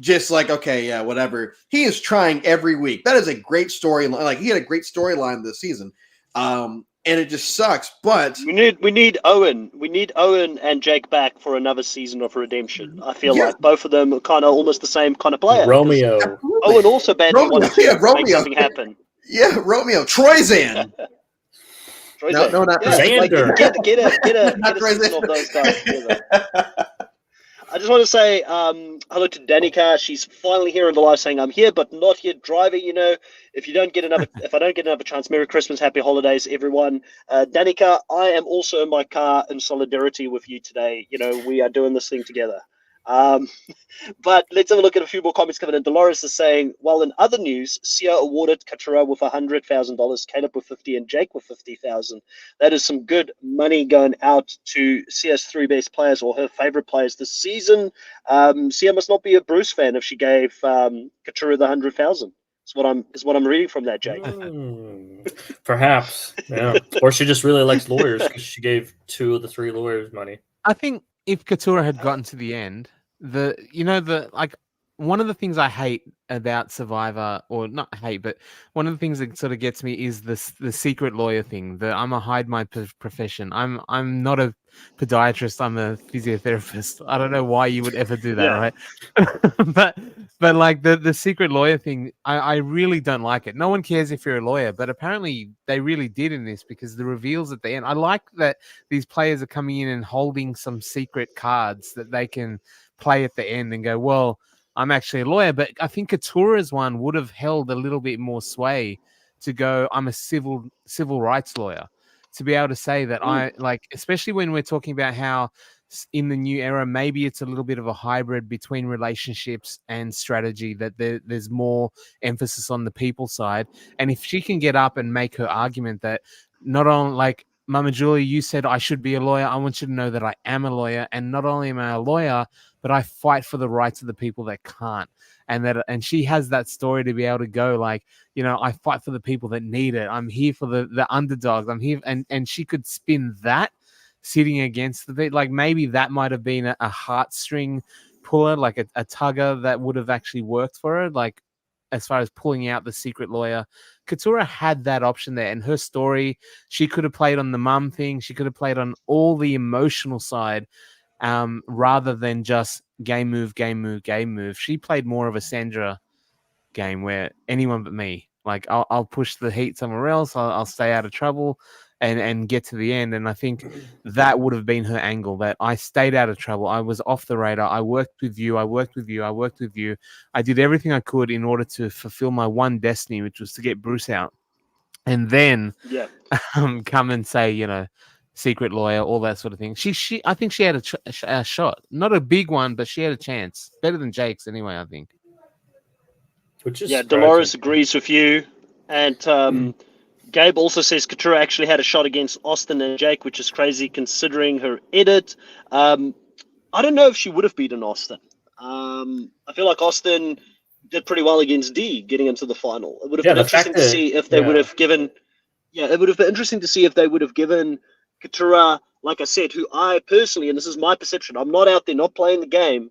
just like, okay, yeah, whatever. He is trying every week. That is a great storyline. Like, he had a great storyline this season. And it just sucks. But we need Owen. We need Owen and Jake back for another season of redemption. I feel like both of them are kind of almost the same kind of player. Romeo. Owen also badly wanted to make something happen. Yeah, Romeo. Troyzan. No, not Xander. Like, get a season of those guys together. I just want to say hello to Danica. She's finally here in the live saying I'm here, but not yet driving. If I don't get another chance, Merry Christmas, Happy Holidays, everyone. Danica, I am also in my car in solidarity with you today. We are doing this thing together. Um, but let's have a look at a few more comments coming in. Dolores is saying, well, in other news, Sia awarded Katura with $100,000, Caleb with 50, and Jake with 50,000. That is some good money going out to Sia's three best players or her favorite players this season. Sia must not be a Bruce fan if she gave Katura the 100,000. Is what I'm reading from that, Jake. Perhaps, yeah. Or she just really likes lawyers because she gave 2 of the 3 lawyers money. I think if Katura had gotten to the end, one of the things I hate about Survivor, or not hate, but one of the things that sort of gets me is the secret lawyer thing. That I'm a hide my profession. I'm not a podiatrist. I'm a physiotherapist. I don't know why you would ever do that, right? but like the secret lawyer thing, I really don't like it. No one cares if you're a lawyer, but apparently they really did in this because the reveals at the end. I like that these players are coming in and holding some secret cards that they can play at the end and go, well, I'm actually a lawyer. But I think Katura's one would have held a little bit more sway to go, I'm a civil rights lawyer, to be able to say that I like, especially when we're talking about how in the new era, maybe it's a little bit of a hybrid between relationships and strategy, that there's more emphasis on the people side. And if she can get up and make her argument that not only like, Mama Julie, you said I should be a lawyer. I want you to know that I am a lawyer. And not only am I a lawyer, but I fight for the rights of the people that can't. And she has that story to be able to go like, I fight for the people that need it. I'm here for the underdogs. I'm here. And she could spin that sitting against the bit. Like maybe that might have been a heartstring puller, like a tugger that would have actually worked for her. Like as far as pulling out the secret lawyer, Katura had that option there, and her story, she could have played on the mum thing. She could have played on all the emotional side, rather than just game move. She played more of a Sandra game where anyone but me, like I'll push the heat somewhere else. I'll stay out of trouble and get to the end. And I think that would have been her angle, that I stayed out of trouble. I was off the radar. I worked with you. I did everything I could in order to fulfill my one destiny, which was to get Bruce out. And then come and say, secret lawyer, all that sort of thing. I think she had a shot. Not a big one, but she had a chance. Better than Jake's anyway, I think. Which is Dolores agrees with you. And Gabe also says Katura actually had a shot against Austin and Jake, which is crazy considering her edit. I don't know if she would have beaten Austin. I feel like Austin did pretty well against D getting into the final. It would have been interesting to see if they would have given... Yeah, it would have been interesting to see if they would have given Katura, like I said, who I personally, and this is my perception, I'm not out there, not playing the game,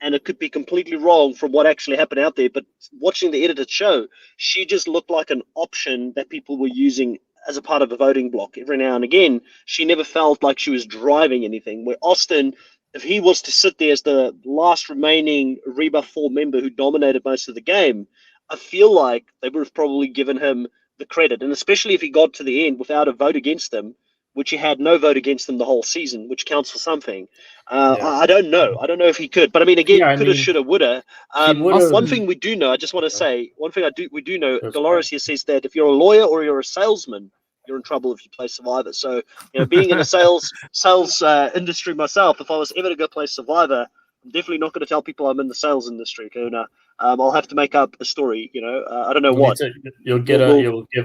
and it could be completely wrong from what actually happened out there, but watching the edited show, she just looked like an option that people were using as a part of a voting block every now and again. She never felt like she was driving anything, where Austin, if he was to sit there as the last remaining Rebuff 4 member who dominated most of the game, I feel like they would have probably given him the credit, and especially if he got to the end without a vote against him, which he had no vote against him the whole season, which counts for something. I don't know. I don't know if he could, but I mean, again, coulda, shoulda, woulda. One thing we do know, I just want to say, one thing we do know, Dolores here says that if you're a lawyer or you're a salesman, you're in trouble if you play Survivor. So, being in a sales industry myself, if I was ever to go play Survivor, I'm definitely not going to tell people I'm in the sales industry. I'll have to make up a story. I don't know what. You'll get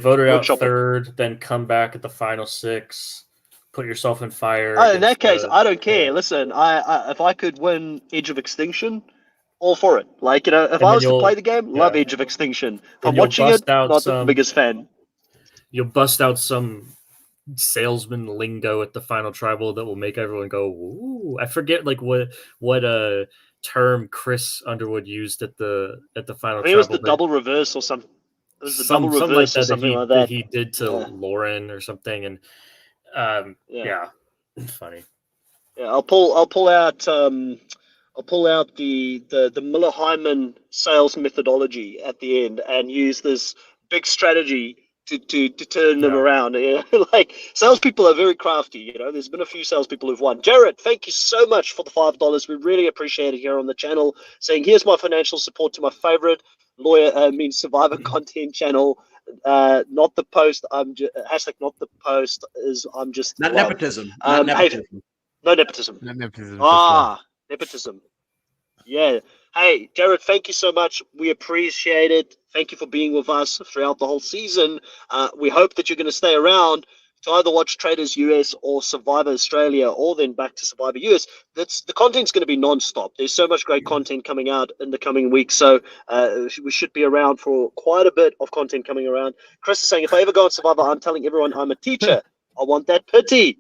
voted out third, then come back at the final 6, put yourself in fire. In that case, I don't care. Listen, I if I could win Edge of Extinction, all for it. Like if I was to play the game, love Edge of Extinction. If I'm watching it, not the biggest fan. You'll bust out some salesman lingo at the final tribal that will make everyone go, "Ooh!" I forget like what term Chris Underwood used at the final tribal. It was the double reverse or something. It was the double reverse or something like that. He did to Lauren or something, and funny. Yeah, I'll pull out the Miller-Hyman sales methodology at the end and use this big strategy to turn them Yeah. around. Like salespeople are very crafty. There's been a few salespeople who've won. Jared, thank you so much for the $5. We really appreciate it here on the channel. Saying here's my financial support to my favorite lawyer, survivor content channel. Not the post. Hashtag not the post is I'm just Not love. nepotism. Not Hey, nepotism. no nepotism. Not nepotism, just love. Nepotism. Yeah. Hey, Jared, thank you so much. We appreciate it. Thank you for being with us throughout the whole season. We hope that you're going to stay around to either watch Traders US or Survivor Australia, or then back to Survivor US. The content's going to be non-stop. There's so much great content coming out in the coming weeks, so we should be around for quite a bit of content coming around. Chris is saying, if I ever go on Survivor, I'm telling everyone I'm a teacher. I want that pity.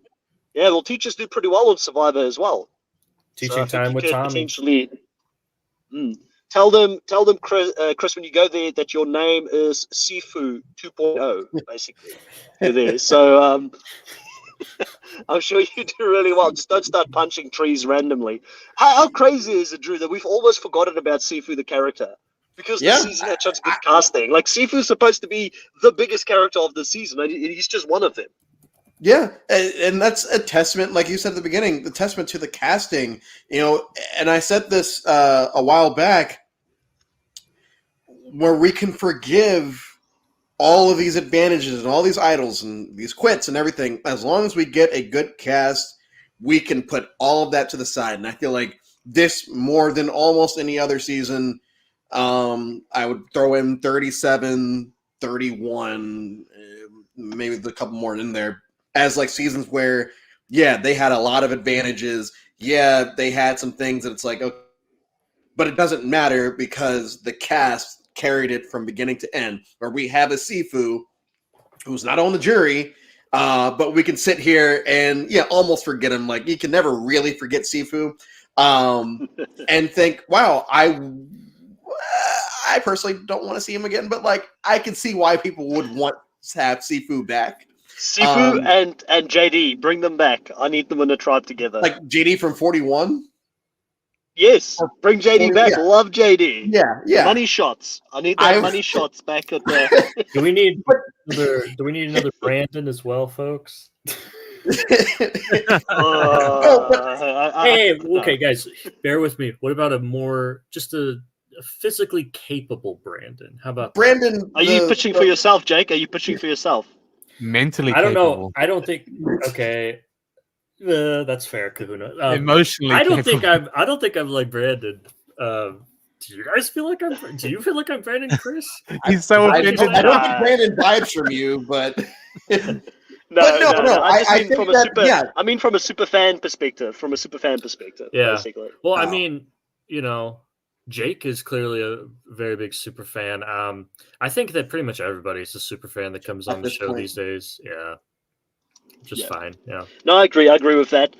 Yeah, well, teachers do pretty well on Survivor as well. Teaching So I think time you with could Tommy. potentially. Tell them, Chris, when you go there, that your name is Sifu 2.0, basically. You're there. So I'm sure you do really well. Just don't start punching trees randomly. How crazy is it, Drew, that we've almost forgotten about Sifu the character? Because the Yeah. season had such good casting. Like, Sifu's supposed to be the biggest character of the season, and he's just one of them. Yeah, and that's a testament, like you said at the beginning, the testament to the casting. And I said this a while back, where we can forgive all of these advantages and all these idols and these quits and everything, as long as we get a good cast, we can put all of that to the side. And I feel like this, more than almost any other season, I would throw in 37, 31, maybe a couple more in there, as like seasons where, yeah, they had a lot of advantages. Yeah, they had some things that it's like, okay, but it doesn't matter because the cast carried it from beginning to end. Where we have a Sifu who's not on the jury, but we can sit here and almost forget him. Like, you can never really forget Sifu, and think, wow, I personally don't want to see him again, but like, I can see why people would want to have Sifu back. Sifu and JD, bring them back. I need them in a tribe together. Like JD from 41? Yes, bring JD back. Yeah. Love JD. Yeah. Money shots. I need that money shots back at the. Do we need another Brandon as well, folks? Okay, guys, bear with me. What about a physically capable Brandon? How about Brandon? Are you pitching for yourself, Jake? Are you pitching for yourself? Mentally I don't capable. know. I don't think. Okay, that's fair, Kahuna. Emotionally, I don't capable. think I'm like Brandon. Do you guys feel like I'm? Do you feel like I'm Brandon, Chris? He's so I offended. don't think Brandon vibes from you, but No. I just mean think from that, I mean from a super fan perspective. Yeah. Basically. Well, I mean, Jake is clearly a very big super fan. I think that pretty much everybody's a super fan that comes on the show these days. Yeah. Just fine. Yeah. No, I agree. I agree with that.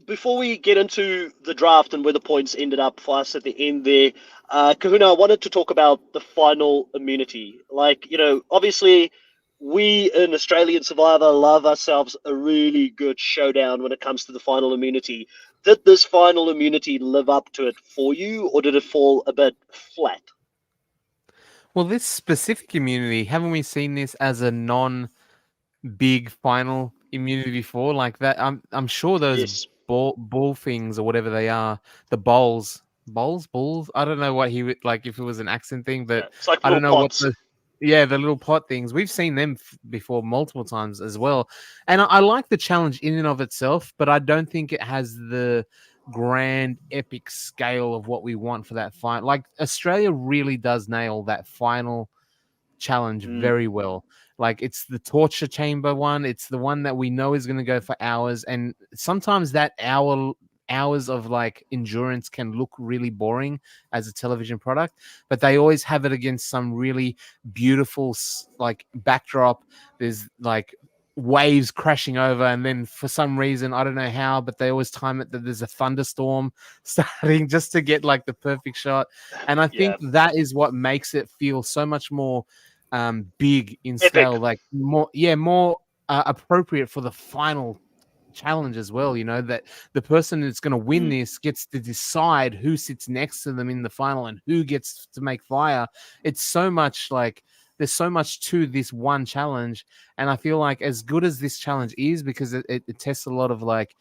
Before we get into the draft and where the points ended up for us at the end there, Kahuna, I wanted to talk about the final immunity. Like, obviously we in Australian Survivor love ourselves a really good showdown when it comes to the final immunity. Did this final immunity live up to it for you, or did it fall a bit flat? Well, this specific immunity, haven't we seen this as a non-big final immunity before? Like that, I'm sure those ball things or whatever they are, the bulls. I don't know what he would like if it was an accent thing, but It's like I don't know pots. the little pot things. We've seen them before multiple times as well, and I like the challenge in and of itself, but I don't think it has the grand epic scale of what we want for that fight. Like, Australia really does nail that final challenge very well. Like, it's the torture chamber one. It's the one that we know is going to go for hours, and sometimes that hours of like endurance can look really boring as a television product, but they always have it against some really beautiful like backdrop. There's like waves crashing over, and then for some reason, I don't know how, but they always time it that there's a thunderstorm starting just to get like the perfect shot. And I think that is what makes it feel so much more big in scale, like more appropriate for the final challenge as well. That the person that's going to win this gets to decide who sits next to them in the final and who gets to make fire. It's so much like there's so much to this one challenge, and I feel like as good as this challenge is, because it tests a lot of like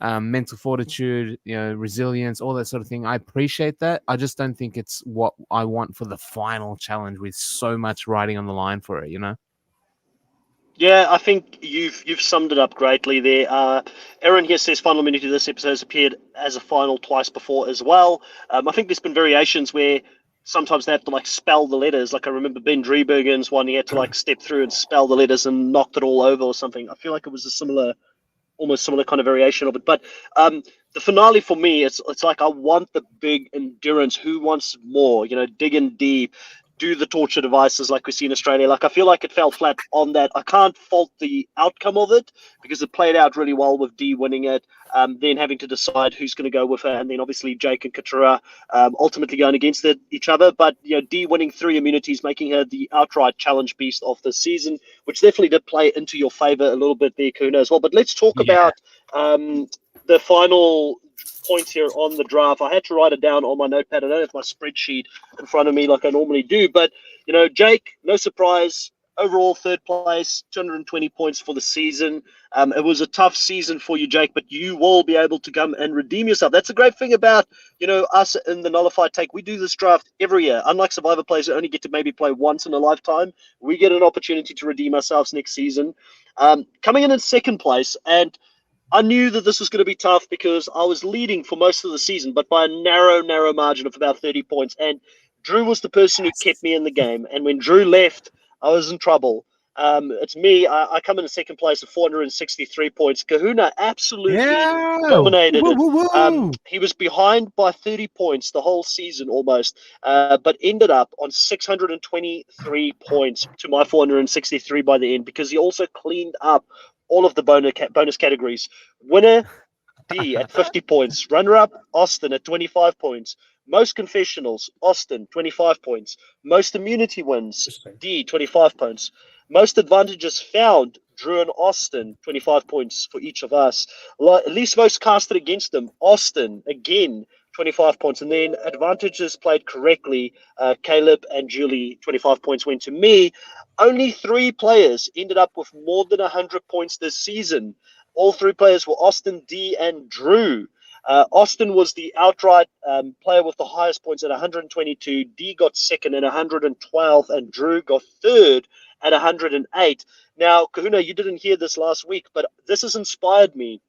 mental fortitude, resilience, all that sort of thing. I appreciate that. I just don't think it's what I want for the final challenge with so much riding on the line for it. Yeah, I think you've summed it up greatly there. Aaron here says final minute of this episode has appeared as a final twice before as well. I think there's been variations where sometimes they have to like spell the letters. Like I remember Ben Driebergen's one, he had to like step through and spell the letters and knocked it all over or something. I feel like it was a almost similar kind of variation of it. But the finale for me, it's like I want the big endurance. Who wants more? Digging deep, do the torture devices like we see in Australia. Like I feel like it fell flat on that. I can't fault the outcome of it because it played out really well with Dee winning it. Then having to decide who's going to go with her, and then obviously Jake and Katura ultimately going against each other. But Dee winning 3 immunities, making her the outright challenge beast of the season, which definitely did play into your favor a little bit there, Kuna, as well. But let's talk about the final points here on the draft. I had to write it down on my notepad. I don't have my spreadsheet in front of me like I normally do, but Jake, no surprise, overall third place, 220 points for the season. It was a tough season for you, Jake, but you will be able to come and redeem yourself. That's a great thing about us in the Nullified Take. We do this draft every year. Unlike Survivor players who only get to maybe play once in a lifetime, we get an opportunity to redeem ourselves next season. Coming in second place, and I knew that this was going to be tough because I was leading for most of the season, but by a narrow margin of about 30 points. And Drew was the person who kept me in the game. And when Drew left, I was in trouble. It's me. I come in second place at 463 points. Kahuna absolutely dominated it. He was behind by 30 points the whole season almost, but ended up on 623 points to my 463 by the end because he also cleaned up all of the bonus categories. Winner, D at 50 points. Runner-up, Austin at 25 points. Most confessionals, Austin, 25 points. Most immunity wins, D, 25 points. Most advantages found, Drew and Austin, 25 points for each of us. Least most casted against them, Austin, again, 25 points. And then advantages played correctly, Caleb and Julie, 25 points went to me. Only 3 players ended up with more than 100 points this season. All 3 players were Austin, D, and Drew. Austin was the outright player with the highest points at 122. D got second at 112, and Drew got third at 108. Now, Kahuna, you didn't hear this last week, but this has inspired me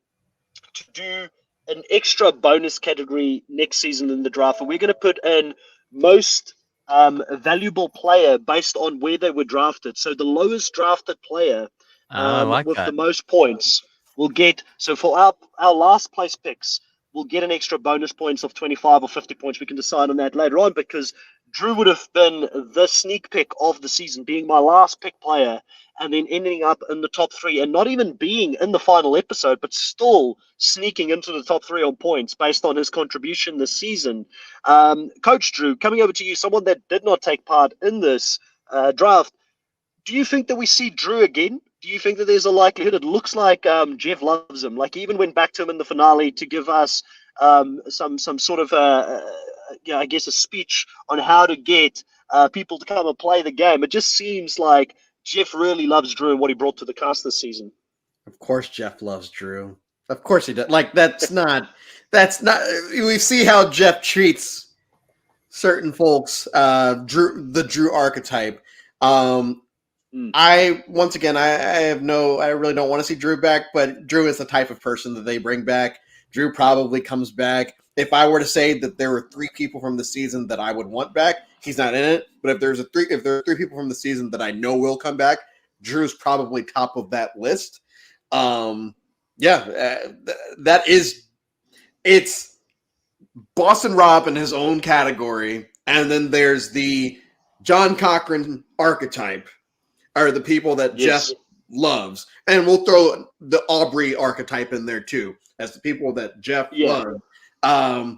to do an extra bonus category next season in the draft. And we're going to put in most valuable player based on where they were drafted. So the lowest drafted player with the most points will get. So for our last place picks, we'll get an extra bonus points of 25 or 50 points. We can decide on that later on because Drew would have been the sneak pick of the season, being my last pick player, and then ending up in the top 3 and not even being in the final episode, but still sneaking into the top 3 on points based on his contribution this season. Coach Drew, coming over to you, someone that did not take part in this draft, do you think that we see Drew again? Do you think that there's a likelihood? It looks like Jeff loves him. Like he even went back to him in the finale to give us some sort of I guess a speech on how to get people to come and play the game. It just seems like Jeff really loves Drew and what he brought to the cast this season. Of course, Jeff loves Drew. Of course he does. Like that's not. We see how Jeff treats certain folks. The Drew archetype. I really don't want to see Drew back, but Drew is the type of person that they bring back. Drew probably comes back. If I were to say that there were 3 people from the season that I would want back, he's not in it. But if there are 3 people from the season that I know will come back, Drew's probably top of that list. It's Boston Rob in his own category, and then there's the John Cochran archetype. Are the people that Jeff loves. And we'll throw the Aubrey archetype in there too, as the people that Jeff loves. We'll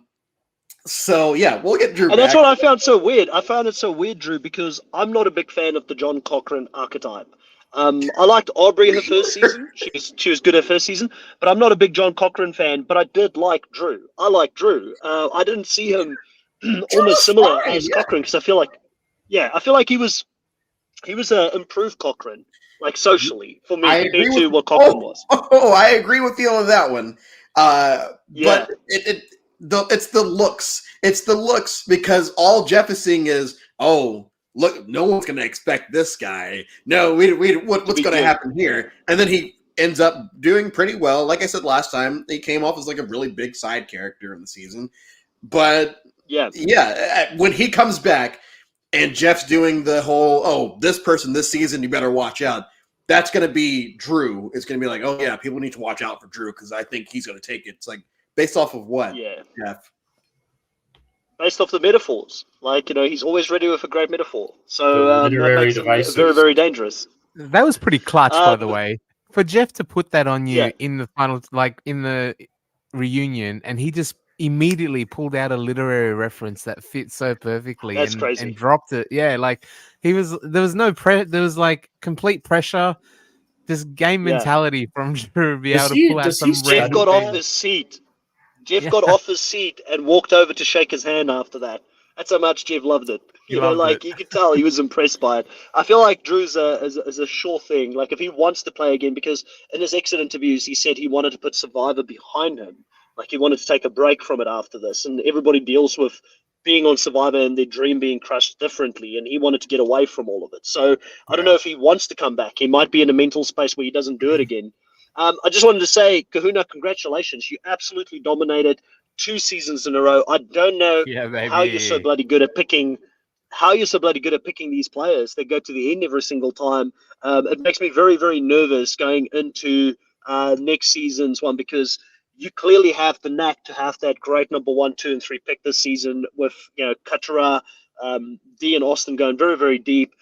get Drew back. That's what I found so weird. I found it so weird, Drew, because I'm not a big fan of the John Cochran archetype. I liked Aubrey her first season. She was good her first season, but I'm not a big John Cochran fan, but I did like Drew. I like Drew. I didn't see him almost similar as Cochran because I feel like he was He was a improved Cochrane, like socially for me I compared agree to with. what Cochrane was. I agree with you on that one. Yeah, But it's the looks. It's the looks because all Jeff is seeing is, oh, look, no one's going to expect this guy. No, to what's be going to good. happen here? And then he ends up doing pretty well. Like I said last time, he came off as like a really big side character in the season. But Yeah, yeah, when he comes back and Jeff's doing the whole, oh, this person this season, you better watch out. That's going to be Drew. It's going to be like, oh, yeah, people need to watch out for Drew because I think he's going to take it. It's like, based off of what, yeah. Jeff? Based off the metaphors, like he's always ready with a great metaphor. The So that literary makes him very, devices. very dangerous. That was pretty clutch, by the But way, for Jeff to put that on yeah, you in the final, like in the reunion, and he just immediately pulled out a literary reference that fits so perfectly that's and crazy. dropped it. Yeah, like there was no there was like complete pressure, just game Yeah, mentality from Drew to be able to pull out Does he some Jeff random study got off thing. that? his seat. Jeff Yeah, got off his seat and walked over to shake his hand after that. That's how much Jeff loved it. he loved it. Like you could tell he was impressed by it. I feel like Drew's is a sure thing. Like if he wants to play again, because in his exit interviews he said he wanted to put Survivor behind him. Like he wanted to take a break from it after this, and everybody deals with being on Survivor and their dream being crushed differently, and he wanted to get away from all of it. So I don't Yeah. know if he wants to come back. He might be in a mental space where he doesn't do it again. I just wanted to say, Kahuna, congratulations. You absolutely dominated 2 seasons in a row. I don't know Yeah, how you're so baby. bloody good at picking. How you're so bloody good at picking these players that go to the end every single time. It makes me very, very nervous going into next season's one because you clearly have the knack to have that great number 1, 2, and 3 pick this season with Katara, D, and Austin going very, very deep.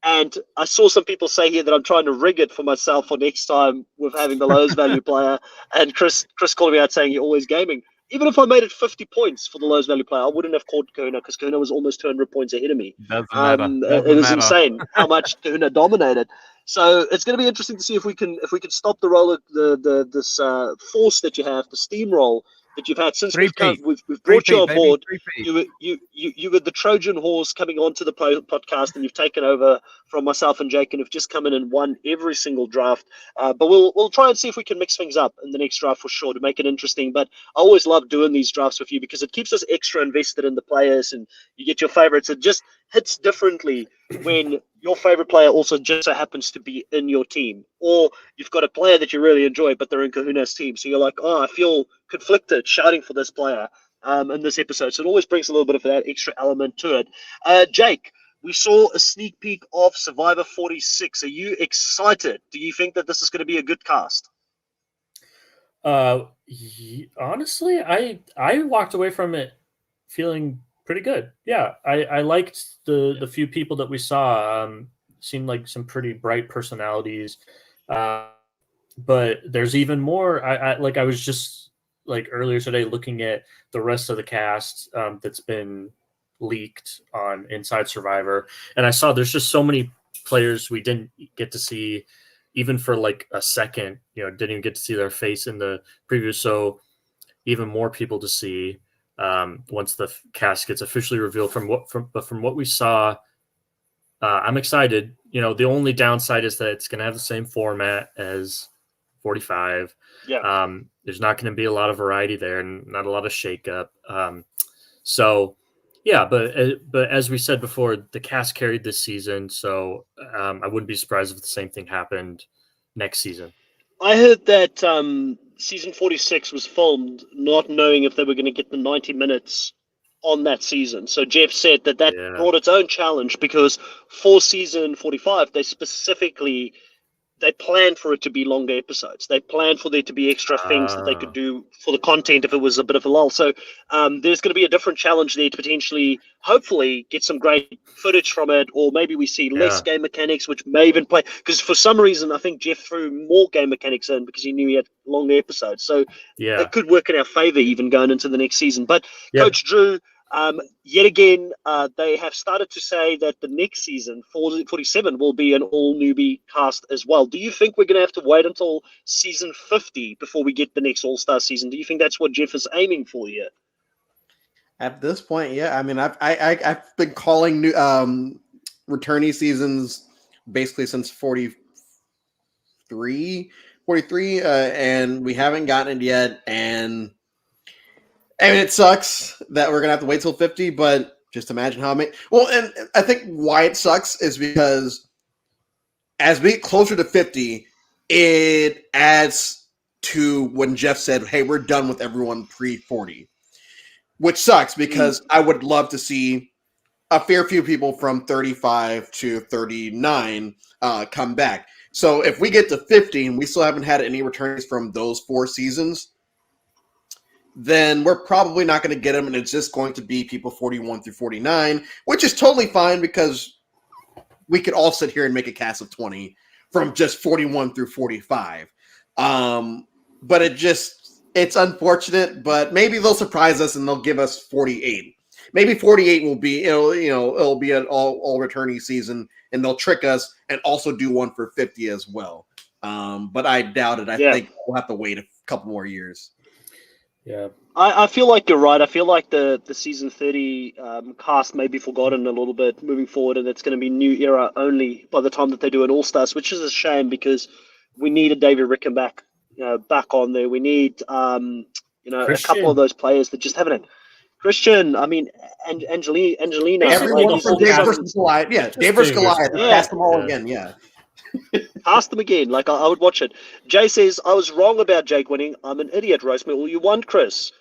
And I saw some people say here that I'm trying to rig it for myself for next time with having the lowest value player. And Chris calling me out saying you're always gaming. Even if I made it 50 points for the lowest value player, I wouldn't have caught Kahuna because Kahuna was almost 200 points ahead of me. Doesn't matter. It Doesn't was matter. insane how much Kahuna dominated. So it's going to be interesting to see if we can stop the roller this force that you have, the steamroll that you've had since Three peat. we've Three brought you peat, on baby. board. 3 peat. You were the Trojan horse coming onto the podcast, and you've taken over from myself and Jake, and have just come in and won every single draft. But we'll try and see if we can mix things up in the next draft for sure to make it interesting. But I always love doing these drafts with you because it keeps us extra invested in the players, and you get your favorites. It just hits differently when your favorite player also just so happens to be in your team, or you've got a player that you really enjoy, but they're in Kahuna's team. So you're like, oh, I feel conflicted shouting for this player in this episode. So it always brings a little bit of that extra element to it. Jake, we saw a sneak peek of Survivor 46. Are you excited? Do you think that this is going to be a good cast? Honestly, I walked away from it feeling pretty good. Yeah, I liked the few people that we saw. Seemed like some pretty bright personalities. But there's even more. I was just like earlier today looking at the rest of the cast that's been leaked on Inside Survivor, and I saw there's just so many players we didn't get to see even for like a second. Didn't even get to see their face in the preview. So even more people to see once the cast gets officially revealed. From what we saw, I'm excited. The only downside is that it's going to have the same format as 45. Yeah. There's not going to be a lot of variety there and not a lot of shakeup. So, yeah, but as we said before, the cast carried this season, so I wouldn't be surprised if the same thing happened next season. I heard that season 46 was filmed not knowing if they were going to get the 90 minutes on that season. So Jeff said that Yeah. brought its own challenge because for season 45, they planned for it to be longer episodes. They planned for there to be extra things that they could do for the content if it was a bit of a lull. So there's going to be a different challenge there to potentially, hopefully, get some great footage from it, or maybe we see less game mechanics, which may even play. Because for some reason, I think Jeff threw more game mechanics in because he knew he had longer episodes. So it could work in our favor even going into the next season. But Coach Drew, yet again, they have started to say that the next season, 47, will be an all newbie cast as well. Do you think we're going to have to wait until season 50 before we get the next All Star season? Do you think that's what Jeff is aiming for here? At this point, yeah. I mean, I've been calling new returnee seasons basically since 43, and we haven't gotten it yet. And I mean, it sucks that we're gonna have to wait till 50, but just imagine how many. Well, and I think why it sucks is because as we get closer to 50, it adds to when Jeff said, "Hey, we're done with everyone pre-40," which sucks because I would love to see a fair few people from 35 to 39 come back. So if we get to 50 and we still haven't had any returns from those 4 seasons, then we're probably not going to get them, and it's just going to be people 41 through 49, which is totally fine because we could all sit here and make a cast of 20 from just 41 through 45. But it's unfortunate, but maybe they'll surprise us and they'll give us 48. Maybe 48 will be, it'll be an all returnee season, and they'll trick us and also do one for 50 as well. But I doubt it. I think we'll have to wait a couple more years. Yeah. I feel like you're right. I feel like the season 30 cast may be forgotten a little bit moving forward, and it's going to be new era only by the time that they do an All Stars, which is a shame because we need a David Rickham back on there. We need a couple of those players that just haven't. Christian, I mean, and Angelina. Everyone from Dave versus Goliath. Yeah, Dave versus Goliath. Cast them all again. Yeah. Cast them again. Like I would watch it. Jay says I was wrong about Jake winning. I'm an idiot. Roast me all you want, Chris.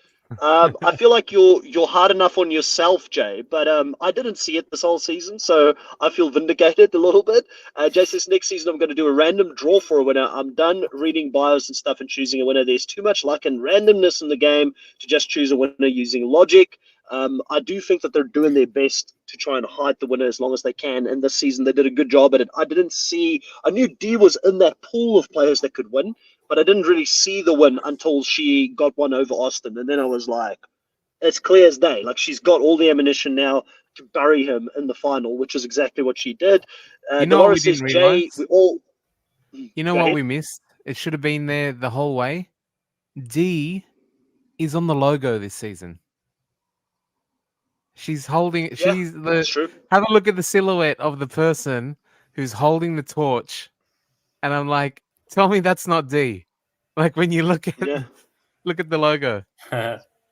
I feel like you're hard enough on yourself, Jay. But I didn't see it this whole season, so I feel vindicated a little bit. Jay says next season I'm going to do a random draw for a winner. I'm done reading bios and stuff and choosing a winner. There's too much luck and randomness in the game to just choose a winner using logic. I do think that they're doing their best to try and hide the winner as long as they can. And this season, they did a good job at it. I knew Dee was in that pool of players that could win, but I didn't really see the win until she got one over Austin. And then I was like, it's clear as day. Like, she's got all the ammunition now to bury him in the final, which is exactly what she did. You know what we says, didn't Jay, realize? we all... You know what we missed? It should have been there the whole way. Dee is on the logo this season. She's holding. That's true. Have a look at the silhouette of the person who's holding the torch, and I'm like, tell me that's not Dee. Like when you look at the logo.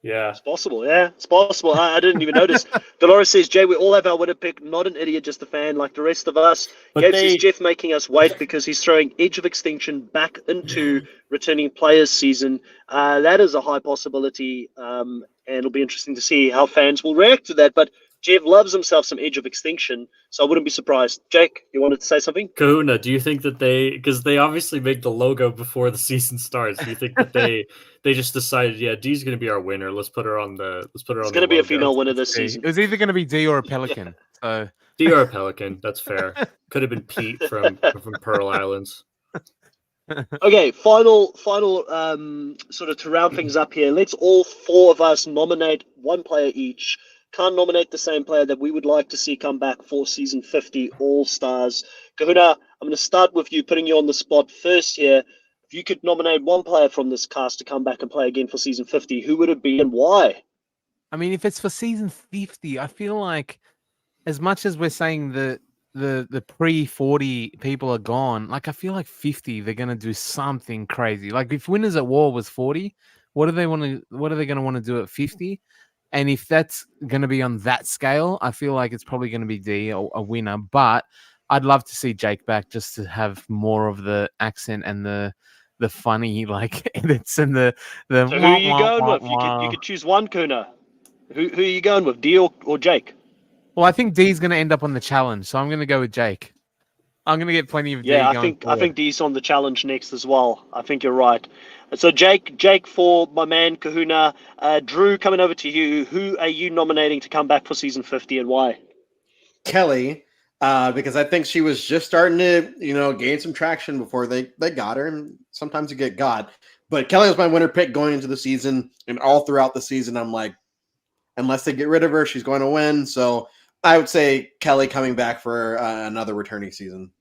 Yeah. It's possible, yeah. It's possible. I didn't even notice. Dolores says, Jay, we all have our winner pick. Not an idiot, just a fan like the rest of us. Gabe says, Jeff making us wait because he's throwing Edge of Extinction back into returning players season. That is a high possibility, and it'll be interesting to see how fans will react to that. But Jeff loves himself some Edge of Extinction, so I wouldn't be surprised. Jake, you wanted to say something? Kahuna, do you think that because they obviously make the logo before the season starts, do you think that they just decided, yeah, Dee's going to be our winner. Let's put her on the. It's going to be a female winner this season. It was either going to be Dee or a Pelican. So Dee or a Pelican. That's fair. Could have been Pete from Pearl Islands. Okay, final sort of to round things up here. Let's all 4 of us nominate one player each. Can't nominate the same player that we would like to see come back for season 50 All Stars. Kahuna, I'm going to start with you, putting you on the spot first here. If you could nominate one player from this cast to come back and play again for season 50, who would it be and why? I mean, if it's for season 50, I feel like as much as we're saying the pre-40 people are gone, like I feel like 50 they're going to do something crazy. Like if Winners at War was 40, what are they going to want to do at 50? And if that's going to be on that scale, I feel like it's probably going to be Dee, a winner. But I'd love to see Jake back just to have more of the accent and the funny like edits and the. So who are you going with? You could choose one, Kuna. Who are you going with, Dee or Jake? Well, I think Dee's going to end up on the challenge, so I'm going to go with Jake. I'm going to get plenty of Dee. Yeah, I think Dee's on the challenge next as well. I think you're right. So Jake for my man Kahuna. Drew, coming over to you. Who are you nominating to come back for season 50 and why? Kelly, because I think she was just starting to, gain some traction before they got her, and sometimes you get got. But Kelly was my winner pick going into the season, and all throughout the season, I'm like, unless they get rid of her, she's going to win. So I would say Kelly coming back for another returning season.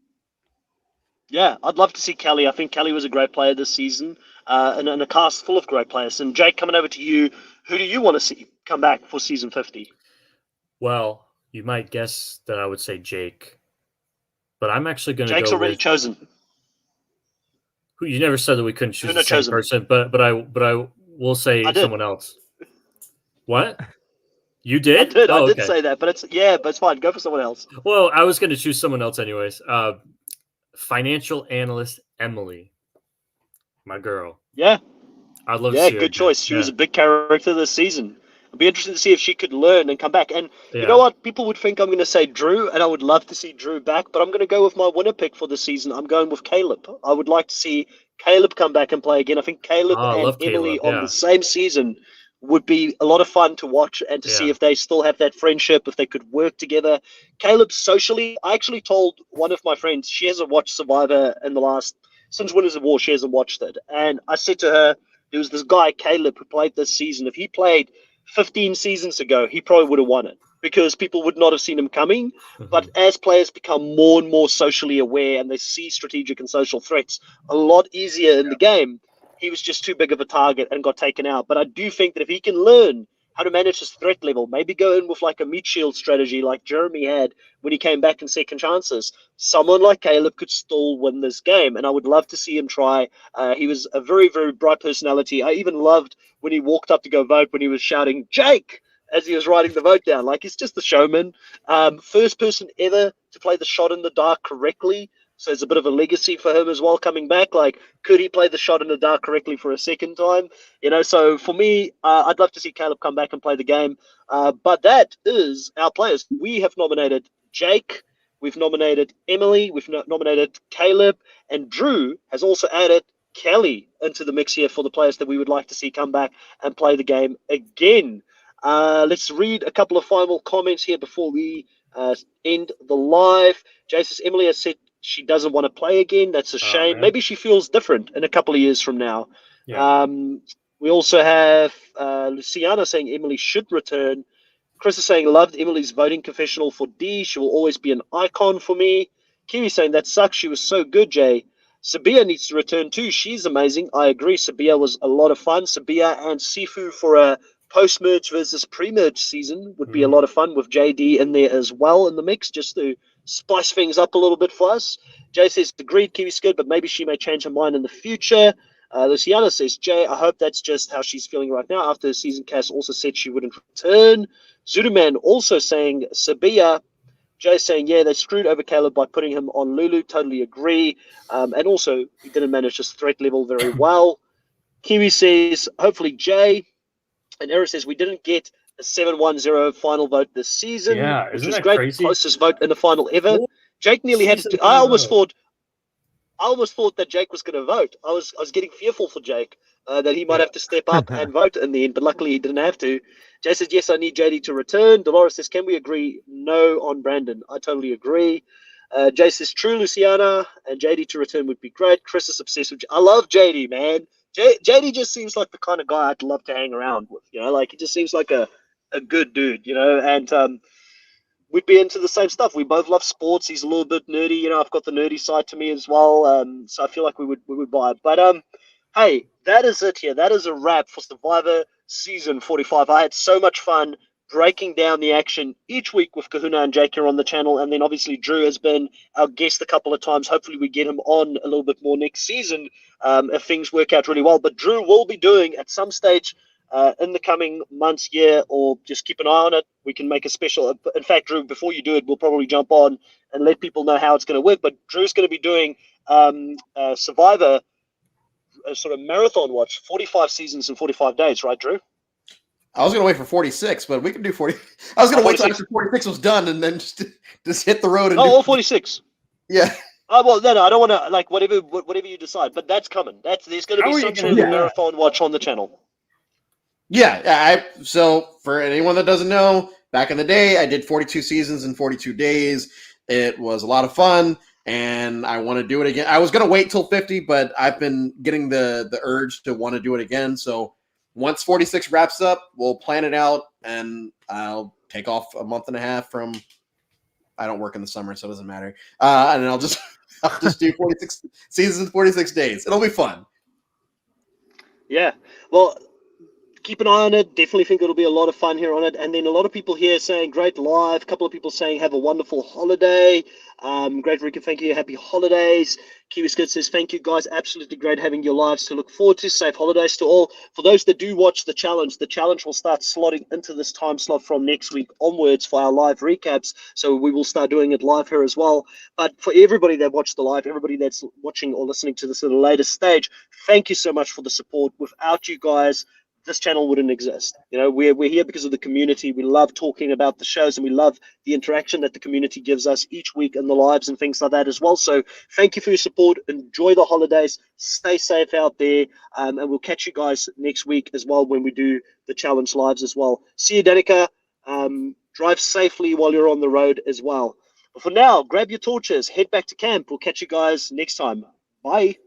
Yeah, I'd love to see Kelly. I think Kelly was a great player this season, and a cast full of great players. And Jake, coming over to you, who do you want to see come back for season 50? Well, you might guess that I would say Jake, but I'm actually going to Jake's go already with chosen. who you never said that we couldn't choose Kahuna the same chose him. person, but I will say I did. someone else. What? You I did? did. I Oh, did okay. say that, but it's fine. Go for someone else. Well, I was going to choose someone else anyways. Financial analyst Emily, my girl. Yeah. I'd love to Yeah, see her good again. choice. She was a big character this season. It'd be interesting to see if she could learn and come back. And you Yeah. know what? People would think I'm going to say Drew, and I would love to see Drew back, but I'm going to go with my winner pick for the season. I'm going with Caleb. I would like to see Caleb come back and play again. I think Caleb Oh, I and love Emily Caleb. on Yeah. the same season would be a lot of fun to watch and to see Yeah. if they still have that friendship, if they could work together. Caleb, socially, I actually told one of my friends, she hasn't watched Survivor in the last, since Winners of War, she hasn't watched it. And I said to her, there was this guy, Caleb, who played this season. If he played 15 seasons ago, he probably would have won it because people would not have seen him coming. But as players become more and more socially aware and they see strategic and social threats a lot easier in the game, he was just too big of a target and got taken out. But I do think that if he can learn how to manage his threat level, maybe go in with like a meat shield strategy like Jeremy had when he came back in second chances, someone like Caleb could still win this game. And I would love to see him try. He was a very, very bright personality. I even loved when he walked up to go vote when he was shouting, Jake, as he was writing the vote down. Like, he's just a showman. First person ever to play the shot in the dark correctly. So it's a bit of a legacy for him as well coming back. Like, could he play the shot in the dark correctly for a second time? You know, so for me, I'd love to see Caleb come back and play the game. But that is our players. We have nominated Jake. We've nominated Emily. We've nominated Caleb. And Drew has also added Kelly into the mix here for the players that we would like to see come back and play the game again. Let's read a couple of final comments here before we end the live. Jace's Emily has said she doesn't want to play again. That's a shame. Man. Maybe she feels different in a couple of years from now. Yeah. We also have Luciana saying Emily should return. Chris is saying loved Emily's voting confessional for D. She will always be an icon for me. Kiwi saying that sucks. She was so good, Jay. Sabia needs to return too. She's amazing. I agree. Sabia was a lot of fun. Sabia and Sifu for a post-merge versus pre-merge season would be a lot of fun with JD in there as well in the mix, just to spice things up a little bit for us. Jay says, agreed, Kiwi's good, but maybe she may change her mind in the future. Luciana says, Jay, I hope that's just how she's feeling right now after the season. Cass also said she wouldn't return. Zuduman also saying, Sabia. Jay saying, yeah, they screwed over Caleb by putting him on Lulu. Totally agree. And also, he didn't manage his threat level very well. Kiwi says, hopefully Jay. And Eric says, we didn't get a 7-1-0 final vote this season, Yeah, which isn't was that great. crazy? Closest vote in the final ever. Four Jake nearly had to. seasons in a row. I almost thought that Jake was going to vote. I was getting fearful for Jake that he might have to step up and vote in the end, but luckily he didn't have to. Jay says, yes, I need JD to return. Dolores says, can we agree no on Brandon? I totally agree. Jay says, true, Luciana, and JD to return would be great. Chris is obsessed with I love JD, man. JD just seems like the kind of guy I'd love to hang around with, you know, like he just seems like a good dude, you know, and we'd be into the same stuff. We both love sports. He's a little bit nerdy, you know. I've got the nerdy side to me as well, so I feel like we would vibe. But hey, that is it here. That is a wrap for Survivor Season 45. I had so much fun breaking down the action each week with Kahuna and Jake here on the channel, and then obviously Drew has been our guest a couple of times. Hopefully, we get him on a little bit more next season if things work out really well. But Drew will be doing at some stage in the coming months, year, or just keep an eye on it. We can make a special. In fact, Drew, before you do it, we'll probably jump on and let people know how it's going to work. But Drew's going to be doing Survivor, a sort of marathon watch, 45 seasons in 45 days, right, Drew? I was going to wait for 46, but we can do 40. I was going to wait till after 46 was done and then just hit the road and all 46. Yeah. Oh well, no, I don't want to like whatever you decide, but that's coming. There's going to be some sort of marathon watch on the channel. Yeah, so for anyone that doesn't know, back in the day, I did 42 seasons in 42 days. It was a lot of fun, and I want to do it again. I was going to wait till 50, but I've been getting the urge to want to do it again. So once 46 wraps up, we'll plan it out, and I'll take off a month and a half from. I don't work in the summer, so it doesn't matter. And I'll just do 46 seasons in 46 days. It'll be fun. Yeah. Well, keep an eye on it. Definitely think it'll be a lot of fun here on it. And then a lot of people here saying great live. A couple of people saying have a wonderful holiday. Great Rico, thank you. Happy holidays. Kiwi Skid says, thank you guys. Absolutely great having your lives to look forward to. Safe holidays to all. For those that do watch the challenge will start slotting into this time slot from next week onwards for our live recaps. So we will start doing it live here as well. But for everybody that watched the live, everybody that's watching or listening to this at a later stage, thank you so much for the support. Without you guys, this channel wouldn't exist. You know, we're here because of the community. We love talking about the shows and we love the interaction that the community gives us each week in the lives and things like that as well. So thank you for your support. Enjoy the holidays. Stay safe out there. And we'll catch you guys next week as well when we do the challenge lives as well. See you, Danica. Drive safely while you're on the road as well. But for now, grab your torches, head back to camp. We'll catch you guys next time. Bye.